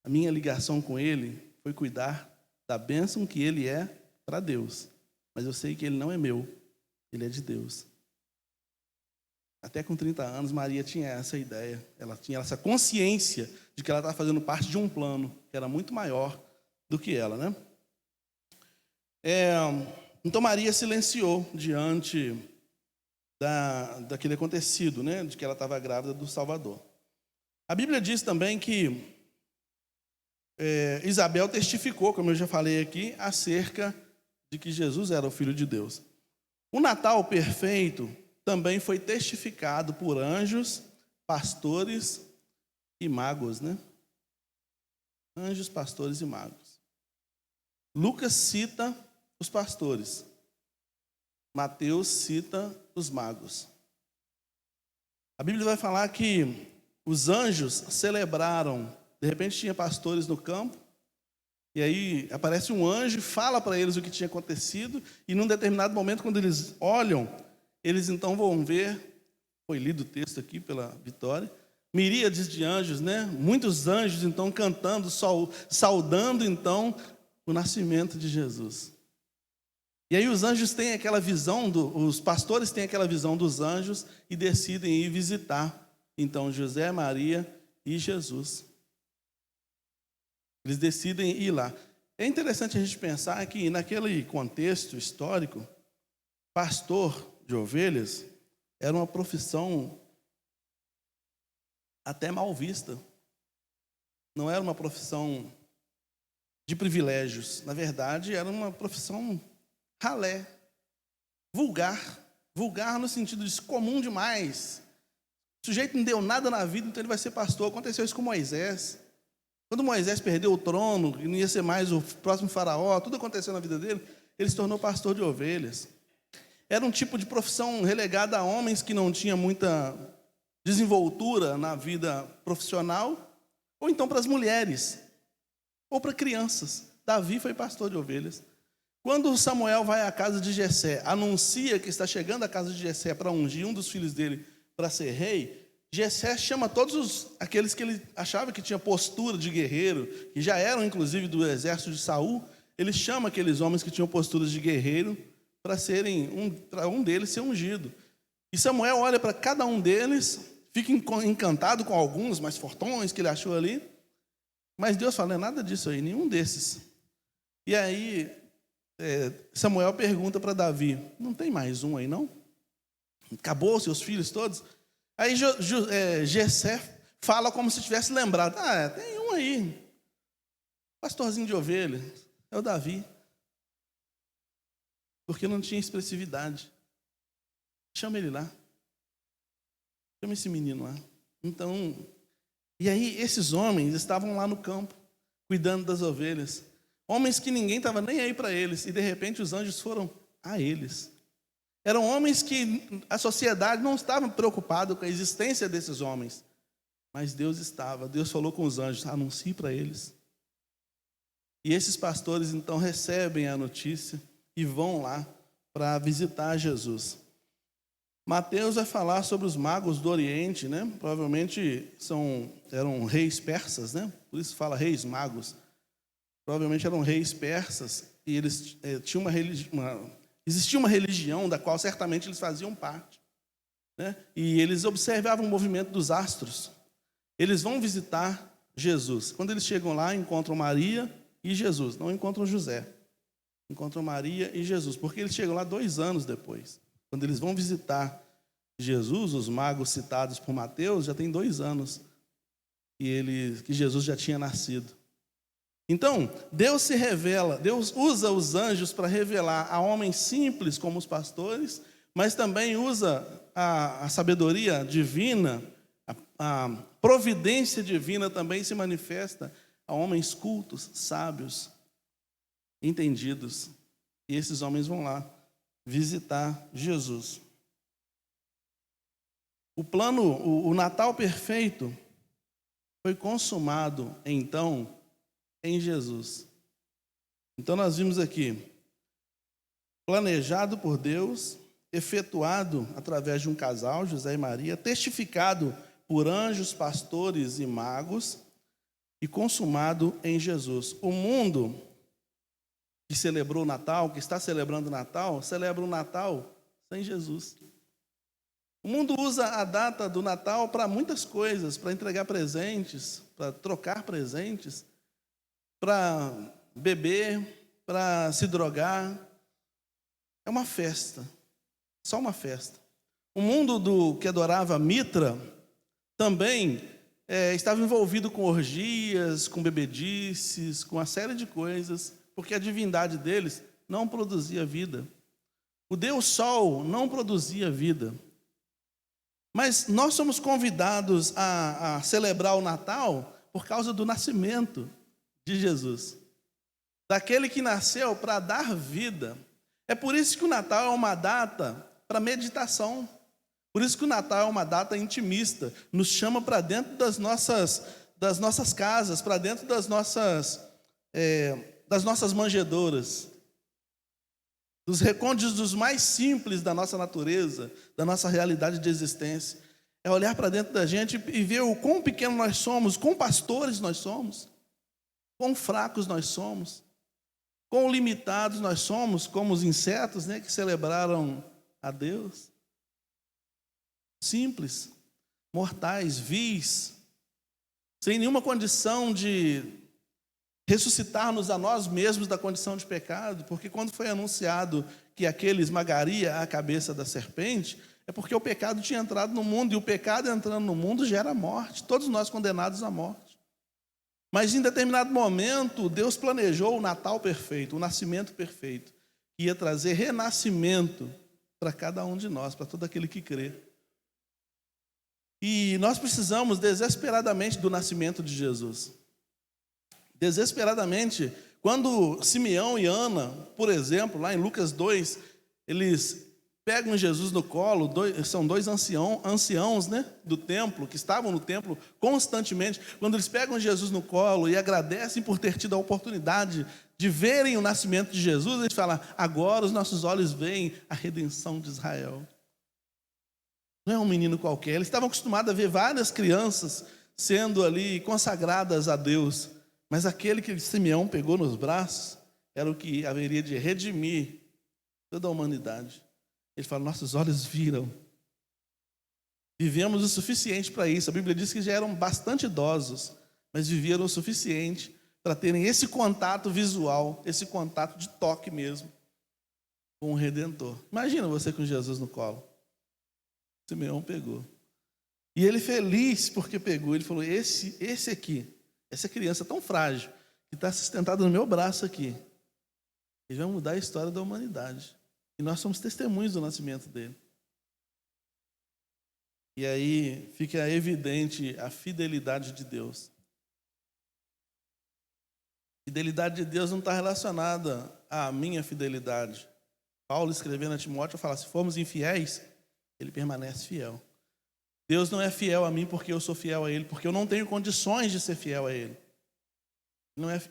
A minha ligação com ele foi cuidar da bênção que ele é para Deus. Mas eu sei que ele não é meu, ele é de Deus. Até com 30 anos, Maria tinha essa ideia. Ela tinha essa consciência de que ela estava fazendo parte de um plano que era muito maior do que ela, né? Então Maria silenciou diante daquele acontecido, né? De que ela estava grávida do Salvador. A Bíblia diz também que Isabel testificou, como eu já falei aqui, acerca de que Jesus era o Filho de Deus. O Natal perfeito também foi testificado por anjos, pastores e magos, né? Anjos, pastores e magos. Lucas cita os pastores. Mateus cita os magos. A Bíblia vai falar que os anjos celebraram. De repente tinha pastores no campo, e aí aparece um anjo e fala para eles o que tinha acontecido, e num determinado momento, quando eles olham, eles então vão ver, foi lido o texto aqui pela Vitória, miríades de anjos, né? Muitos anjos então cantando, saudando então o nascimento de Jesus. E aí os anjos têm aquela visão, os pastores têm aquela visão dos anjos e decidem ir visitar então José, Maria e Jesus. Eles decidem ir lá. É interessante a gente pensar que naquele contexto histórico, pastor de ovelhas era uma profissão até mal vista. Não era uma profissão de privilégios. Na verdade, era uma profissão ralé, vulgar. Vulgar no sentido de comum demais. O sujeito não deu nada na vida, então ele vai ser pastor. Aconteceu isso com Moisés. Quando Moisés perdeu o trono, e não ia ser mais o próximo faraó, tudo aconteceu na vida dele, ele se tornou pastor de ovelhas. Era um tipo de profissão relegada a homens que não tinham muita desenvoltura na vida profissional, ou então para as mulheres, ou para crianças. Davi foi pastor de ovelhas. Quando Samuel vai à casa de Jessé, anuncia que está chegando à casa de Jessé para ungir um dos filhos dele para ser rei, Jessé chama todos aqueles que ele achava que tinha postura de guerreiro, que já eram inclusive do exército de Saul, ele chama aqueles homens que tinham posturas de guerreiro para um deles ser ungido. E Samuel olha para cada um deles, fica encantado com alguns mais fortões que ele achou ali, mas Deus fala, não é nada disso aí, nenhum desses. E aí Samuel pergunta para Davi, não tem mais um aí não? Acabou seus filhos todos? Aí Jessé fala como se tivesse lembrado, tem um aí, pastorzinho de ovelha, é o Davi. Porque não tinha expressividade. Chama ele lá. Chama esse menino lá. Então, e aí esses homens estavam lá no campo, cuidando das ovelhas. Homens que ninguém estava nem aí para eles. E de repente os anjos foram a eles. Eram homens que a sociedade não estava preocupada com a existência desses homens. Mas Deus estava. Deus falou com os anjos, anuncie para eles. E esses pastores então recebem a notícia e vão lá para visitar Jesus. Mateus vai falar sobre os magos do Oriente, né? Provavelmente eram reis persas, né? Por isso fala reis magos. Provavelmente eram reis persas e eles tinham existia uma religião da qual certamente eles faziam parte, né? E eles observavam o movimento dos astros. Eles vão visitar Jesus. Quando eles chegam lá, encontram Maria e Jesus, não encontram José. Encontram Maria e Jesus, porque eles chegam lá 2 anos depois. Quando eles vão visitar Jesus, os magos citados por Mateus, já tem 2 anos que Jesus já tinha nascido. Então, Deus se revela, Deus usa os anjos para revelar a homens simples como os pastores, mas também usa a sabedoria divina, a providência divina também se manifesta a homens cultos, sábios, entendidos. E esses homens vão lá visitar Jesus. O Natal perfeito foi consumado, então, em Jesus. Então nós vimos aqui, planejado por Deus, efetuado através de um casal, José e Maria, testificado por anjos, pastores e magos, e consumado em Jesus. O mundo que celebrou o Natal, que está celebrando o Natal, celebra o Natal sem Jesus. O mundo usa a data do Natal para muitas coisas, para entregar presentes, para trocar presentes, para beber, para se drogar. É uma festa, só uma festa. O mundo que adorava Mitra também estava envolvido com orgias, com bebedices, com uma série de coisas, porque a divindade deles não produzia vida. O Deus Sol não produzia vida. Mas nós somos convidados a celebrar o Natal por causa do nascimento de Jesus, daquele que nasceu para dar vida. É por isso que o Natal é uma data para meditação. Por isso que o Natal é uma data intimista, nos chama para dentro das nossas casas, para dentro das nossas manjedouras, dos recônditos mais simples da nossa natureza, da nossa realidade de existência. É olhar para dentro da gente e ver o quão pequeno nós somos, quão pastores nós somos, quão fracos nós somos, quão limitados nós somos, como os insetos, né, que celebraram a Deus. Simples, mortais, vis, sem nenhuma condição de ressuscitar-nos a nós mesmos da condição de pecado, porque quando foi anunciado que aquele esmagaria a cabeça da serpente, é porque o pecado tinha entrado no mundo, e o pecado entrando no mundo gera morte, todos nós condenados à morte. Mas em determinado momento, Deus planejou o Natal perfeito, o nascimento perfeito, que ia trazer renascimento para cada um de nós, para todo aquele que crê. E nós precisamos desesperadamente do nascimento de Jesus. Desesperadamente, quando Simeão e Ana, por exemplo, lá em Lucas 2, eles pegam Jesus no colo, são 2 anciãos, né, do templo, que estavam no templo constantemente. Quando eles pegam Jesus no colo e agradecem por ter tido a oportunidade de verem o nascimento de Jesus, eles falam, agora os nossos olhos veem a redenção de Israel. Não é um menino qualquer. Eles estavam acostumados a ver várias crianças sendo ali consagradas a Deus. Mas aquele que Simeão pegou nos braços era o que haveria de redimir toda a humanidade. Ele fala, nossos olhos viram. Vivemos o suficiente para isso. A Bíblia diz que já eram bastante idosos, mas viveram o suficiente para terem esse contato visual, esse contato de toque mesmo, com o Redentor. Imagina você com Jesus no colo. Simeão pegou. E ele feliz porque pegou, ele falou, esse aqui, essa criança tão frágil, que está sustentada no meu braço aqui, ele vai mudar a história da humanidade. E nós somos testemunhos do nascimento dele. E aí fica evidente a fidelidade de Deus. A fidelidade de Deus não está relacionada à minha fidelidade. Paulo, escrevendo a Timóteo, fala, se formos infiéis, ele permanece fiel. Deus não é fiel a mim porque eu sou fiel a ele, porque eu não tenho condições de ser fiel a ele.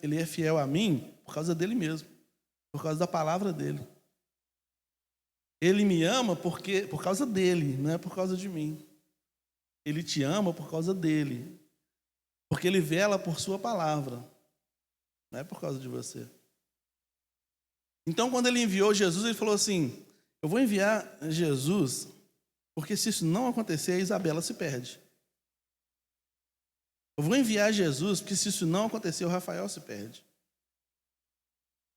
Ele é fiel a mim por causa dele mesmo, por causa da palavra dele. Ele me ama por causa dele, não é por causa de mim. Ele te ama por causa dele, porque ele vela por sua palavra, não é por causa de você. Então, quando ele enviou Jesus, ele falou assim, eu vou enviar Jesus, porque se isso não acontecer, a Isabela se perde. Eu vou enviar Jesus, porque se isso não acontecer, o Rafael se perde.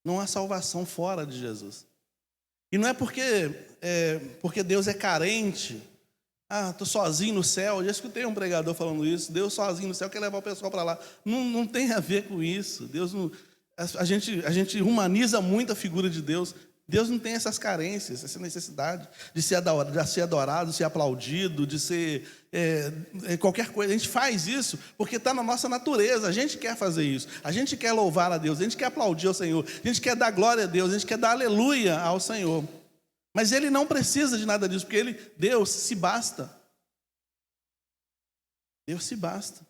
Não há salvação fora de Jesus. E não é porque Deus é carente. Estou sozinho no céu. Eu já escutei um pregador falando isso. Deus sozinho no céu quer levar o pessoal para lá. Não tem a ver com isso. Deus não, a gente humaniza muito a figura de Deus. Deus não tem essas carências, essa necessidade de ser adorado, de ser aplaudido, de ser qualquer coisa. A gente faz isso porque está na nossa natureza. A gente quer fazer isso. A gente quer louvar a Deus. A gente quer aplaudir ao Senhor. A gente quer dar glória a Deus. A gente quer dar aleluia ao Senhor. Mas Ele não precisa de nada disso, porque Deus se basta. Deus se basta.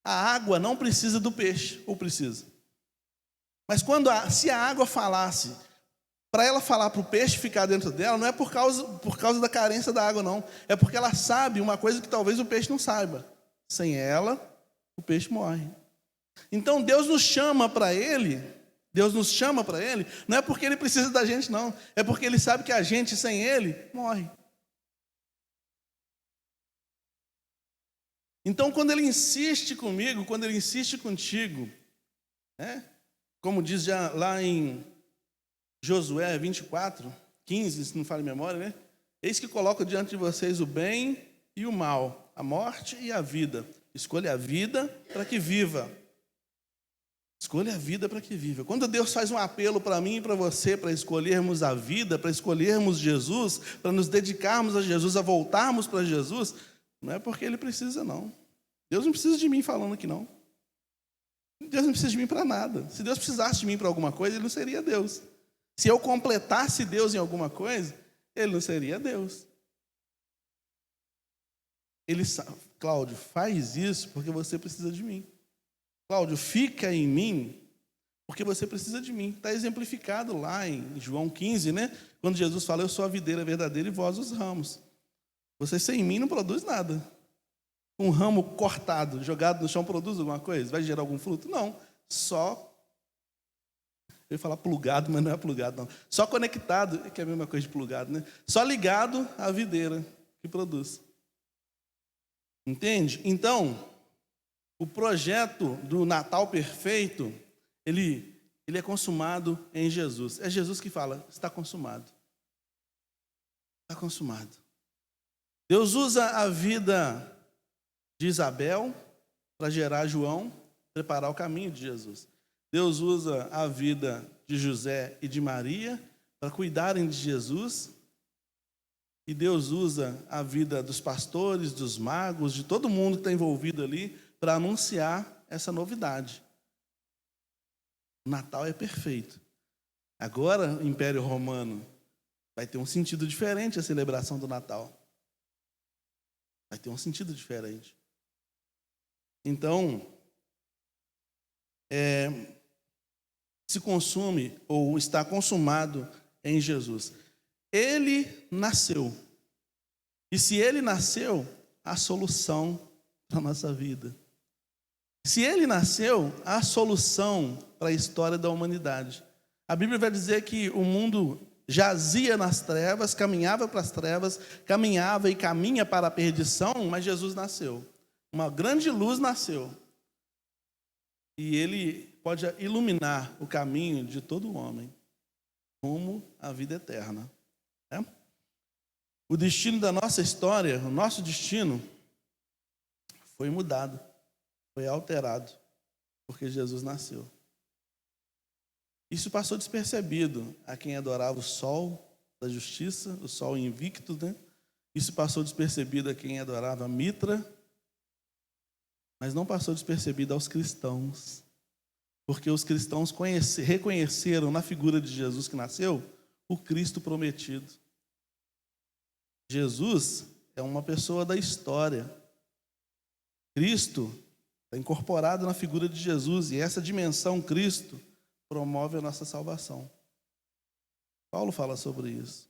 A água não precisa do peixe, ou precisa? Mas se a água falasse, para ela falar para o peixe ficar dentro dela, não é por causa da carência da água, não. É porque ela sabe uma coisa que talvez o peixe não saiba. Sem ela, o peixe morre. Então Deus nos chama para Ele, não é porque Ele precisa da gente, não. É porque Ele sabe que a gente, sem Ele, morre. Então, quando Ele insiste comigo, quando Ele insiste contigo, como diz já lá em Josué 24, 15, se não falha a memória, né? Eis que coloco diante de vocês o bem e o mal, a morte e a vida. Escolha a vida para que viva. Escolha a vida para que viva. Quando Deus faz um apelo para mim e para você, para escolhermos a vida, para escolhermos Jesus, para nos dedicarmos a Jesus, a voltarmos para Jesus, não é porque Ele precisa, não. Deus não precisa de mim falando aqui, não. Deus não precisa de mim para nada. Se Deus precisasse de mim para alguma coisa, Ele não seria Deus. Se eu completasse Deus em alguma coisa, Ele não seria Deus. Ele sabe, Cláudio, faz isso porque você precisa de mim. Cláudio, fica em mim porque você precisa de mim. Está exemplificado lá em João 15, né? Quando Jesus fala, eu sou a videira verdadeira e vós os ramos. Você sem mim não produz nada. Um ramo cortado, jogado no chão, produz alguma coisa? Vai gerar algum fruto? Não. Só, eu ia falar plugado, mas não é plugado, não. Só conectado, que é a mesma coisa de plugado, né? Só ligado à videira que produz. Entende? Então, o projeto do Natal perfeito, ele é consumado em Jesus. É Jesus que fala, está consumado. Está consumado. Deus usa a vida de Isabel para gerar João, preparar o caminho de Jesus. Deus usa a vida de José e de Maria para cuidarem de Jesus. E Deus usa a vida dos pastores, dos magos, de todo mundo que está envolvido ali, para anunciar essa novidade. O Natal é perfeito. Agora, o Império Romano vai ter um sentido diferente a celebração do Natal. Vai ter um sentido diferente. Então, se consume ou está consumado em Jesus. Ele nasceu. E se ele nasceu, há solução para a nossa vida. Se ele nasceu, há solução para a história da humanidade. A Bíblia vai dizer que o mundo jazia nas trevas, caminhava para as trevas, caminhava e caminha para a perdição, mas Jesus nasceu. Uma grande luz nasceu. E ele pode iluminar o caminho de todo homem rumo à vida eterna. Né? O destino da nossa história, o nosso destino, foi mudado, foi alterado, porque Jesus nasceu. Isso passou despercebido a quem adorava o sol da justiça, o sol invicto, né? Isso passou despercebido a quem adorava Mitra, mas não passou despercebido aos cristãos, porque os cristãos reconheceram na figura de Jesus que nasceu o Cristo prometido. Jesus é uma pessoa da história. Cristo está incorporado na figura de Jesus, e essa dimensão Cristo promove a nossa salvação. Paulo fala sobre isso.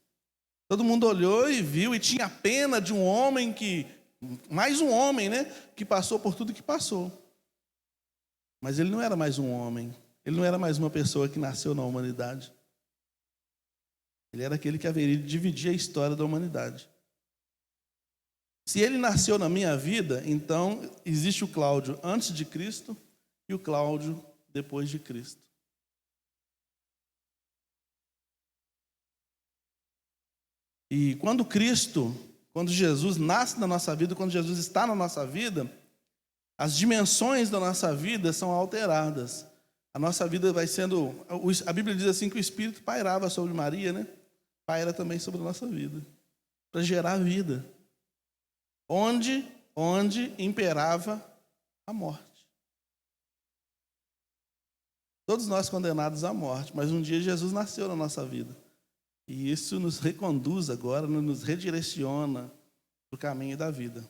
Todo mundo olhou e viu e tinha pena de um homem mais um homem, né, que passou por tudo que passou. Mas ele não era mais um homem, ele não era mais uma pessoa que nasceu na humanidade. Ele era aquele que haveria de dividir a história da humanidade. Se ele nasceu na minha vida, então existe o Cláudio antes de Cristo e o Cláudio depois de Cristo. E quando Jesus nasce na nossa vida, quando Jesus está na nossa vida, as dimensões da nossa vida são alteradas. A nossa vida vai sendo... A Bíblia diz assim que o Espírito pairava sobre Maria, né? Paira também sobre a nossa vida, para gerar vida. Onde imperava a morte. Todos nós condenados à morte, mas um dia Jesus nasceu na nossa vida. E isso nos reconduz agora, nos redireciona para o caminho da vida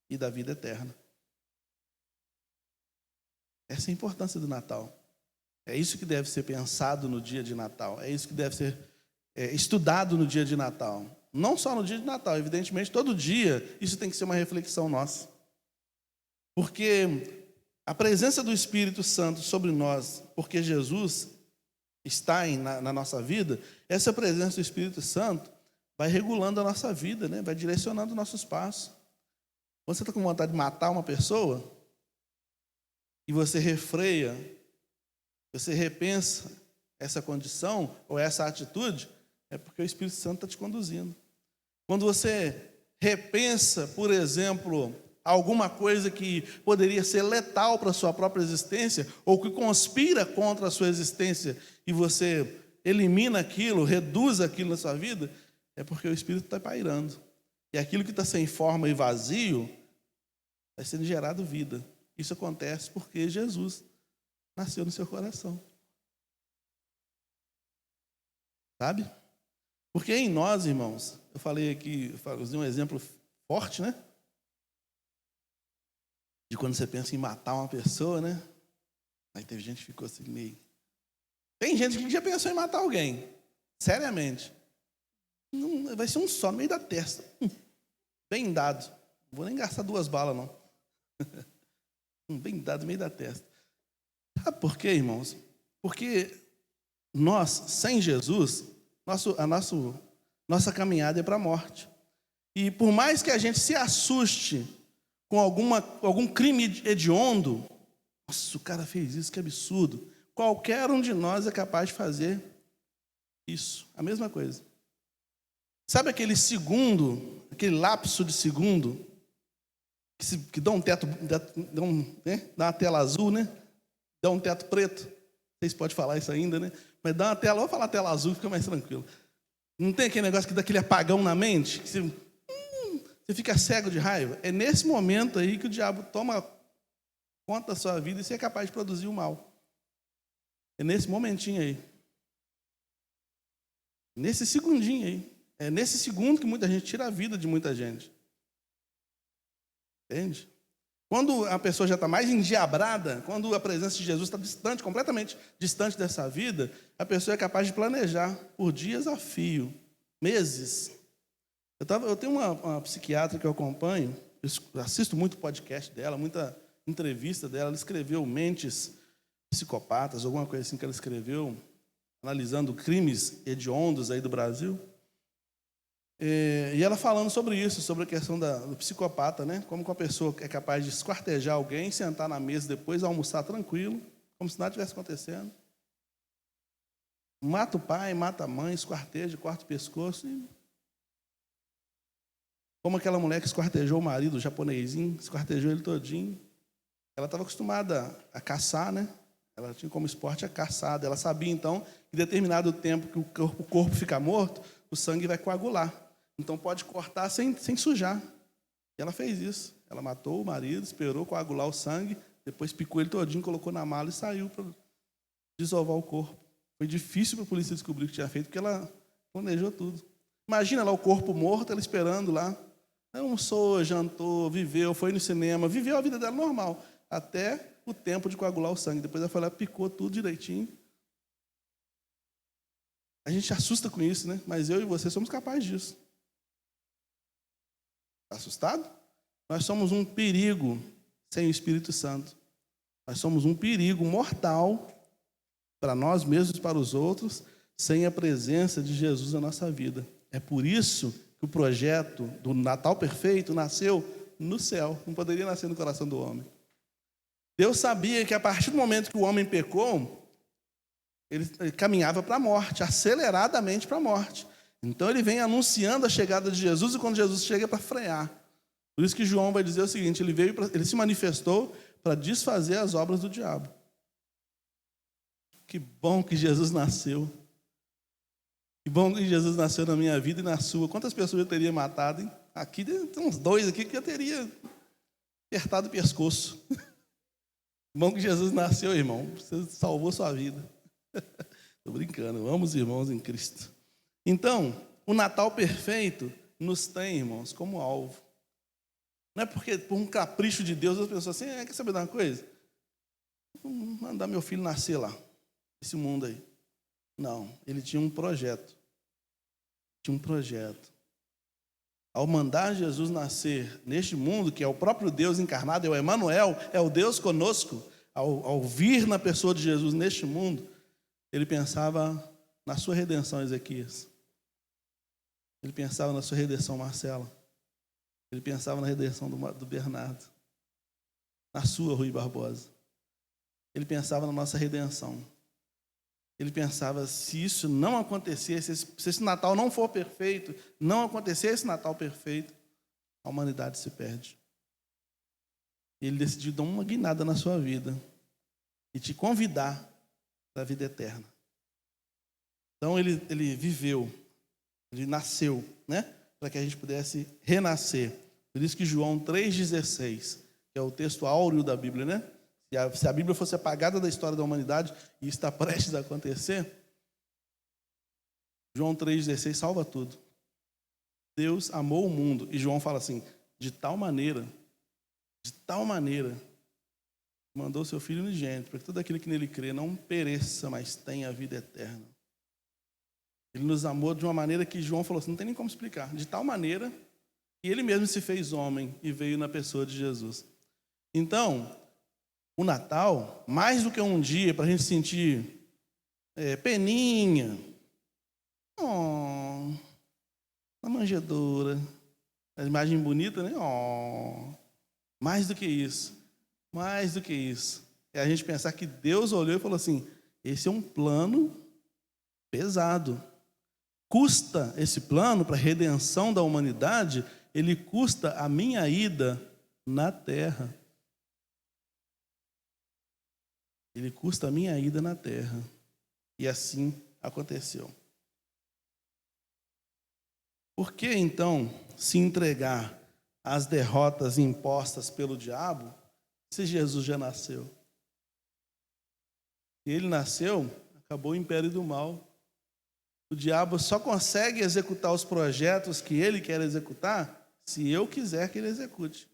e da vida eterna. Essa é a importância do Natal. É isso que deve ser pensado no dia de Natal. É isso que deve ser estudado no dia de Natal. Não só no dia de Natal, evidentemente, todo dia isso tem que ser uma reflexão nossa. Porque a presença do Espírito Santo sobre nós, porque Jesus está na nossa vida, essa presença do Espírito Santo vai regulando a nossa vida, né? Vai direcionando nossos passos. Quando você está com vontade de matar uma pessoa, e você refreia, você repensa essa condição ou essa atitude, é porque o Espírito Santo está te conduzindo. Quando você repensa, por exemplo, alguma coisa que poderia ser letal para a sua própria existência, ou que conspira contra a sua existência, e você elimina aquilo, reduz aquilo na sua vida, é porque o Espírito está pairando. E aquilo que está sem forma e vazio, vai sendo gerado vida. Isso acontece porque Jesus nasceu no seu coração. Sabe? Porque em nós, irmãos, eu falei aqui, usei um exemplo forte, né? De quando você pensa em matar uma pessoa, né? Aí teve gente que ficou assim meio... Tem gente que já pensou em matar alguém, seriamente. Não, vai ser um só no meio da testa. Bem dado. Não vou nem gastar 2 balas, não. Bem dado no meio da testa. Sabe por quê, irmãos? Porque nós, sem Jesus, nossa caminhada é para a morte. E por mais que a gente se assuste com algum crime hediondo, nossa, o cara fez isso, que absurdo. Qualquer um de nós é capaz de fazer isso, a mesma coisa. Sabe aquele lapso de segundo, que dá um teto, dá uma tela azul, né? Dá um teto preto. Vocês podem falar isso ainda, né? Mas dá uma tela, vou falar tela azul, fica mais tranquilo. Não tem aquele negócio que dá aquele apagão na mente? Que você fica cego de raiva? É nesse momento aí que o diabo toma conta da sua vida e você é capaz de produzir o mal. É nesse momentinho aí. Nesse segundinho aí. É nesse segundo que muita gente tira a vida de muita gente. Entende? Quando a pessoa já está mais endiabrada, quando a presença de Jesus está distante, completamente distante dessa vida, a pessoa é capaz de planejar por dias a fio, meses, Eu tenho uma psiquiatra que eu acompanho, eu assisto muito podcast dela, muita entrevista dela. Ela escreveu Mentes Psicopatas, alguma coisa assim que ela escreveu, analisando crimes hediondos aí do Brasil. E ela falando sobre isso, sobre a questão do psicopata, né? Como que uma pessoa é capaz de esquartejar alguém, sentar na mesa depois, almoçar tranquilo, como se nada tivesse acontecendo. Mata o pai, mata a mãe, esquarteja, corta o pescoço. Como aquela mulher que esquartejou o marido, o japonesinho, esquartejou ele todinho. Ela estava acostumada a caçar, né? Ela tinha como esporte a caçada. Ela sabia, então, que em determinado tempo que o corpo fica morto, o sangue vai coagular. Então, pode cortar sem sujar. E ela fez isso. Ela matou o marido, esperou coagular o sangue, depois picou ele todinho, colocou na mala e saiu para desovar o corpo. Foi difícil para a polícia descobrir o que tinha feito, porque ela planejou tudo. Imagina lá o corpo morto, ela esperando lá. Almoçou, jantou, viveu, foi no cinema, viveu a vida dela normal, até o tempo de coagular o sangue. Depois ela foi lá, picou tudo direitinho. A gente assusta com isso, né? Mas eu e você somos capazes disso. Está assustado? Nós somos um perigo sem o Espírito Santo. Nós somos um perigo mortal para nós mesmos e para os outros, sem a presença de Jesus na nossa vida. É por isso que o projeto do Natal Perfeito nasceu no céu. Não poderia nascer no coração do homem. Deus sabia que a partir do momento que o homem pecou, ele caminhava para a morte, aceleradamente para a morte. Então ele vem anunciando a chegada de Jesus, e quando Jesus chega é para frear. Por isso que João vai dizer o seguinte: ele se manifestou para desfazer as obras do diabo. Que bom que Jesus nasceu. Que bom que Jesus nasceu na minha vida e na sua. Quantas pessoas eu teria matado, hein? Aqui tem uns 2 aqui que eu teria apertado o pescoço. Que bom que Jesus nasceu, irmão. Você salvou sua vida. Estou brincando. Eu amo os irmãos em Cristo. Então, o Natal perfeito nos tem, irmãos, como alvo. Não é porque por um capricho de Deus as pessoas assim, quer saber de uma coisa? Vou mandar meu filho nascer lá, nesse mundo aí. Não, ele tinha um projeto. Ao mandar Jesus nascer neste mundo, que é o próprio Deus encarnado, é o Emanuel, é o Deus conosco, ao vir na pessoa de Jesus neste mundo, ele pensava na sua redenção, Ezequias. Ele pensava na sua redenção, Marcela. Ele pensava na redenção do Bernardo. Na sua, Rui Barbosa. Ele pensava na nossa redenção. Ele pensava, se isso não acontecesse, se esse Natal não for perfeito, não acontecer esse Natal perfeito, a humanidade se perde. Ele decidiu dar uma guinada na sua vida e te convidar para a vida eterna. Então ele viveu, ele nasceu, né? Para que a gente pudesse renascer. Por isso que João 3,16, que é o texto áureo da Bíblia, né? Se a Bíblia fosse apagada da história da humanidade, e está prestes a acontecer, João 3,16 salva tudo. Deus amou o mundo. E João fala assim, de tal maneira, mandou seu Filho unigênito, para que todo aquele que nele crê não pereça, mas tenha a vida eterna. Ele nos amou de uma maneira que João falou assim, não tem nem como explicar. De tal maneira que ele mesmo se fez homem e veio na pessoa de Jesus. Então, o Natal, mais do que um dia para a gente sentir peninha, na manjedoura, a imagem bonita, né? Mais do que isso, é a gente pensar que Deus olhou e falou assim, esse é um plano pesado. Custa esse plano para a redenção da humanidade, ele custa a minha ida na terra. Ele custa a minha ida na terra. E assim aconteceu. Por que, então, se entregar às derrotas impostas pelo diabo, se Jesus já nasceu? Se ele nasceu, acabou o império do mal. O diabo só consegue executar os projetos que ele quer executar se eu quiser que ele execute.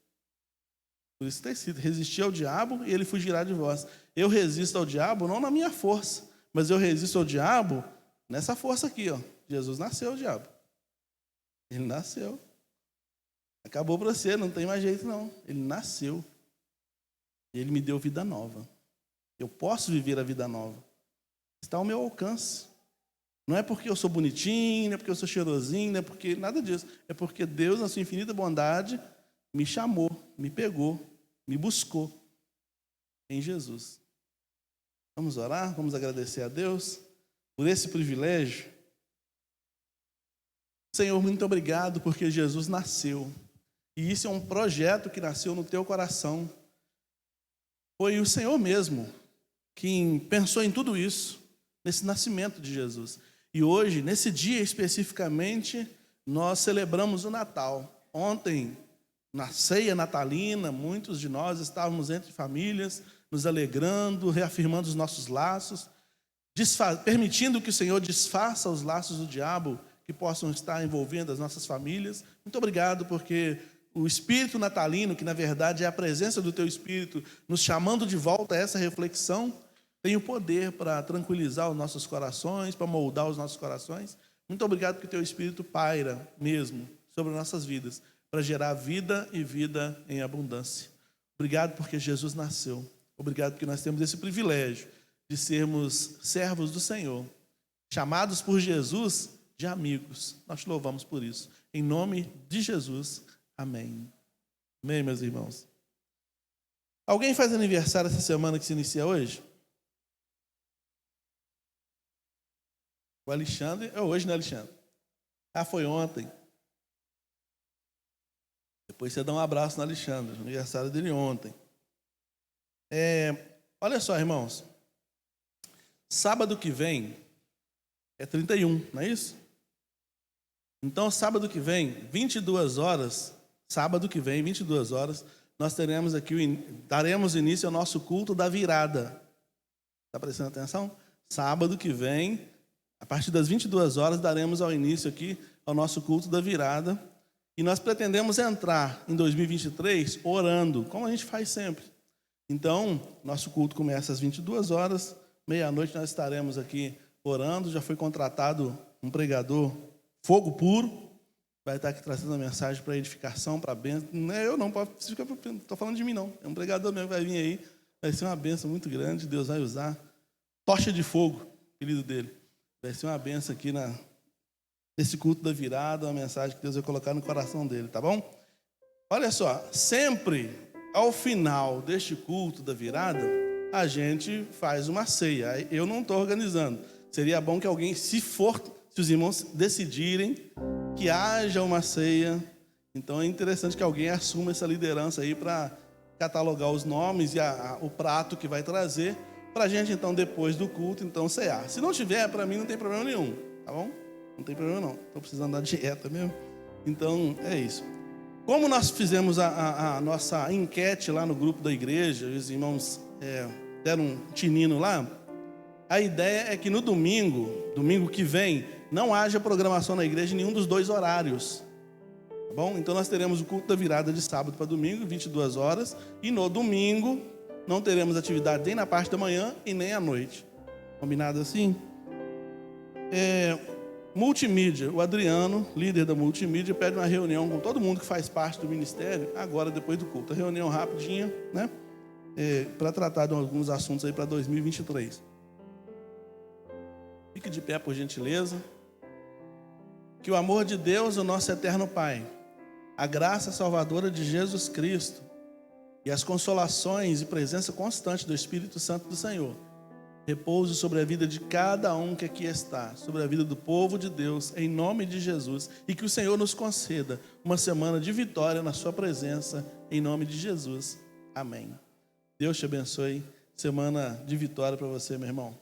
Por isso está escrito, resistir ao diabo e ele fugirá de vós. Eu resisto ao diabo não na minha força, mas eu resisto ao diabo nessa força aqui, ó. Jesus nasceu, o diabo. Ele nasceu. Acabou para você, não tem mais jeito não. Ele nasceu. Ele me deu vida nova. Eu posso viver a vida nova. Está ao meu alcance. Não é porque eu sou bonitinho, não é porque eu sou cheirosinho, não é porque nada disso. É porque Deus, na sua infinita bondade, me chamou, me pegou, me buscou em Jesus. Vamos orar, vamos agradecer a Deus por esse privilégio. Senhor, muito obrigado porque Jesus nasceu. E isso é um projeto que nasceu no teu coração. Foi o Senhor mesmo quem pensou em tudo isso, nesse nascimento de Jesus. E hoje, nesse dia especificamente, nós celebramos o Natal. Ontem, na ceia natalina, muitos de nós estávamos entre famílias, nos alegrando, reafirmando os nossos laços, permitindo que o Senhor desfaça os laços do diabo que possam estar envolvendo as nossas famílias. Muito obrigado, porque o espírito natalino, que na verdade é a presença do teu espírito, nos chamando de volta a essa reflexão, tem o poder para tranquilizar os nossos corações, para moldar os nossos corações. Muito obrigado porque o teu espírito paira mesmo sobre nossas vidas, para gerar vida e vida em abundância. Obrigado porque Jesus nasceu. Obrigado porque nós temos esse privilégio de sermos servos do Senhor, chamados por Jesus de amigos. Nós te louvamos por isso. Em nome de Jesus, amém. Amém, meus irmãos. Alguém faz aniversário essa semana que se inicia hoje? O Alexandre, é hoje, né, Alexandre? Ah, foi ontem. Depois você dá um abraço no Alexandre, aniversário dele ontem. Olha só, irmãos. Sábado que vem é 31, não é isso? Então, sábado que vem, 22 horas, nós teremos aqui, daremos início ao nosso culto da virada. Está prestando atenção? Sábado que vem, a partir das 22 horas, daremos ao início aqui ao nosso culto da virada. E nós pretendemos entrar em 2023 orando, como a gente faz sempre. Então, nosso culto começa às 22 horas, meia-noite nós estaremos aqui orando. Já foi contratado um pregador, fogo puro, vai estar aqui trazendo a mensagem para edificação, para a bênção. Não é eu não, estou falando de mim não. É um pregador mesmo que vai vir aí, vai ser uma bênção muito grande, Deus vai usar. Tocha de fogo, apelido dele. Vai ser uma bênção aqui nesse culto da virada, uma mensagem que Deus vai colocar no coração dele, tá bom? Olha só, sempre ao final deste culto da virada, a gente faz uma ceia. Eu não estou organizando. Seria bom que alguém, se os irmãos decidirem que haja uma ceia, então é interessante que alguém assuma essa liderança aí para catalogar os nomes e o prato que vai trazer, para a gente então depois do culto então cear. Se não tiver, para mim não tem problema nenhum, tá bom? Não tem problema não, estou precisando da dieta mesmo. Então é isso. Como nós fizemos a nossa enquete lá no grupo da igreja, os irmãos deram um tinino lá, a ideia é que no domingo que vem, não haja programação na igreja em nenhum dos dois horários. Tá bom? Então nós teremos o culto da virada de sábado para domingo, 22 horas, e no domingo não teremos atividade nem na parte da manhã e nem à noite. Combinado assim? Multimídia, o Adriano, líder da multimídia, pede uma reunião com todo mundo que faz parte do ministério, agora depois do culto. A reunião rapidinha, né? Para tratar de alguns assuntos aí para 2023. Fique de pé, por gentileza. Que o amor de Deus, o nosso eterno Pai, a graça salvadora de Jesus Cristo e as consolações e presença constante do Espírito Santo do Senhor repouse sobre a vida de cada um que aqui está, sobre a vida do povo de Deus, em nome de Jesus, e que o Senhor nos conceda uma semana de vitória na sua presença, em nome de Jesus. Amém. Deus te abençoe. Semana de vitória para você, meu irmão.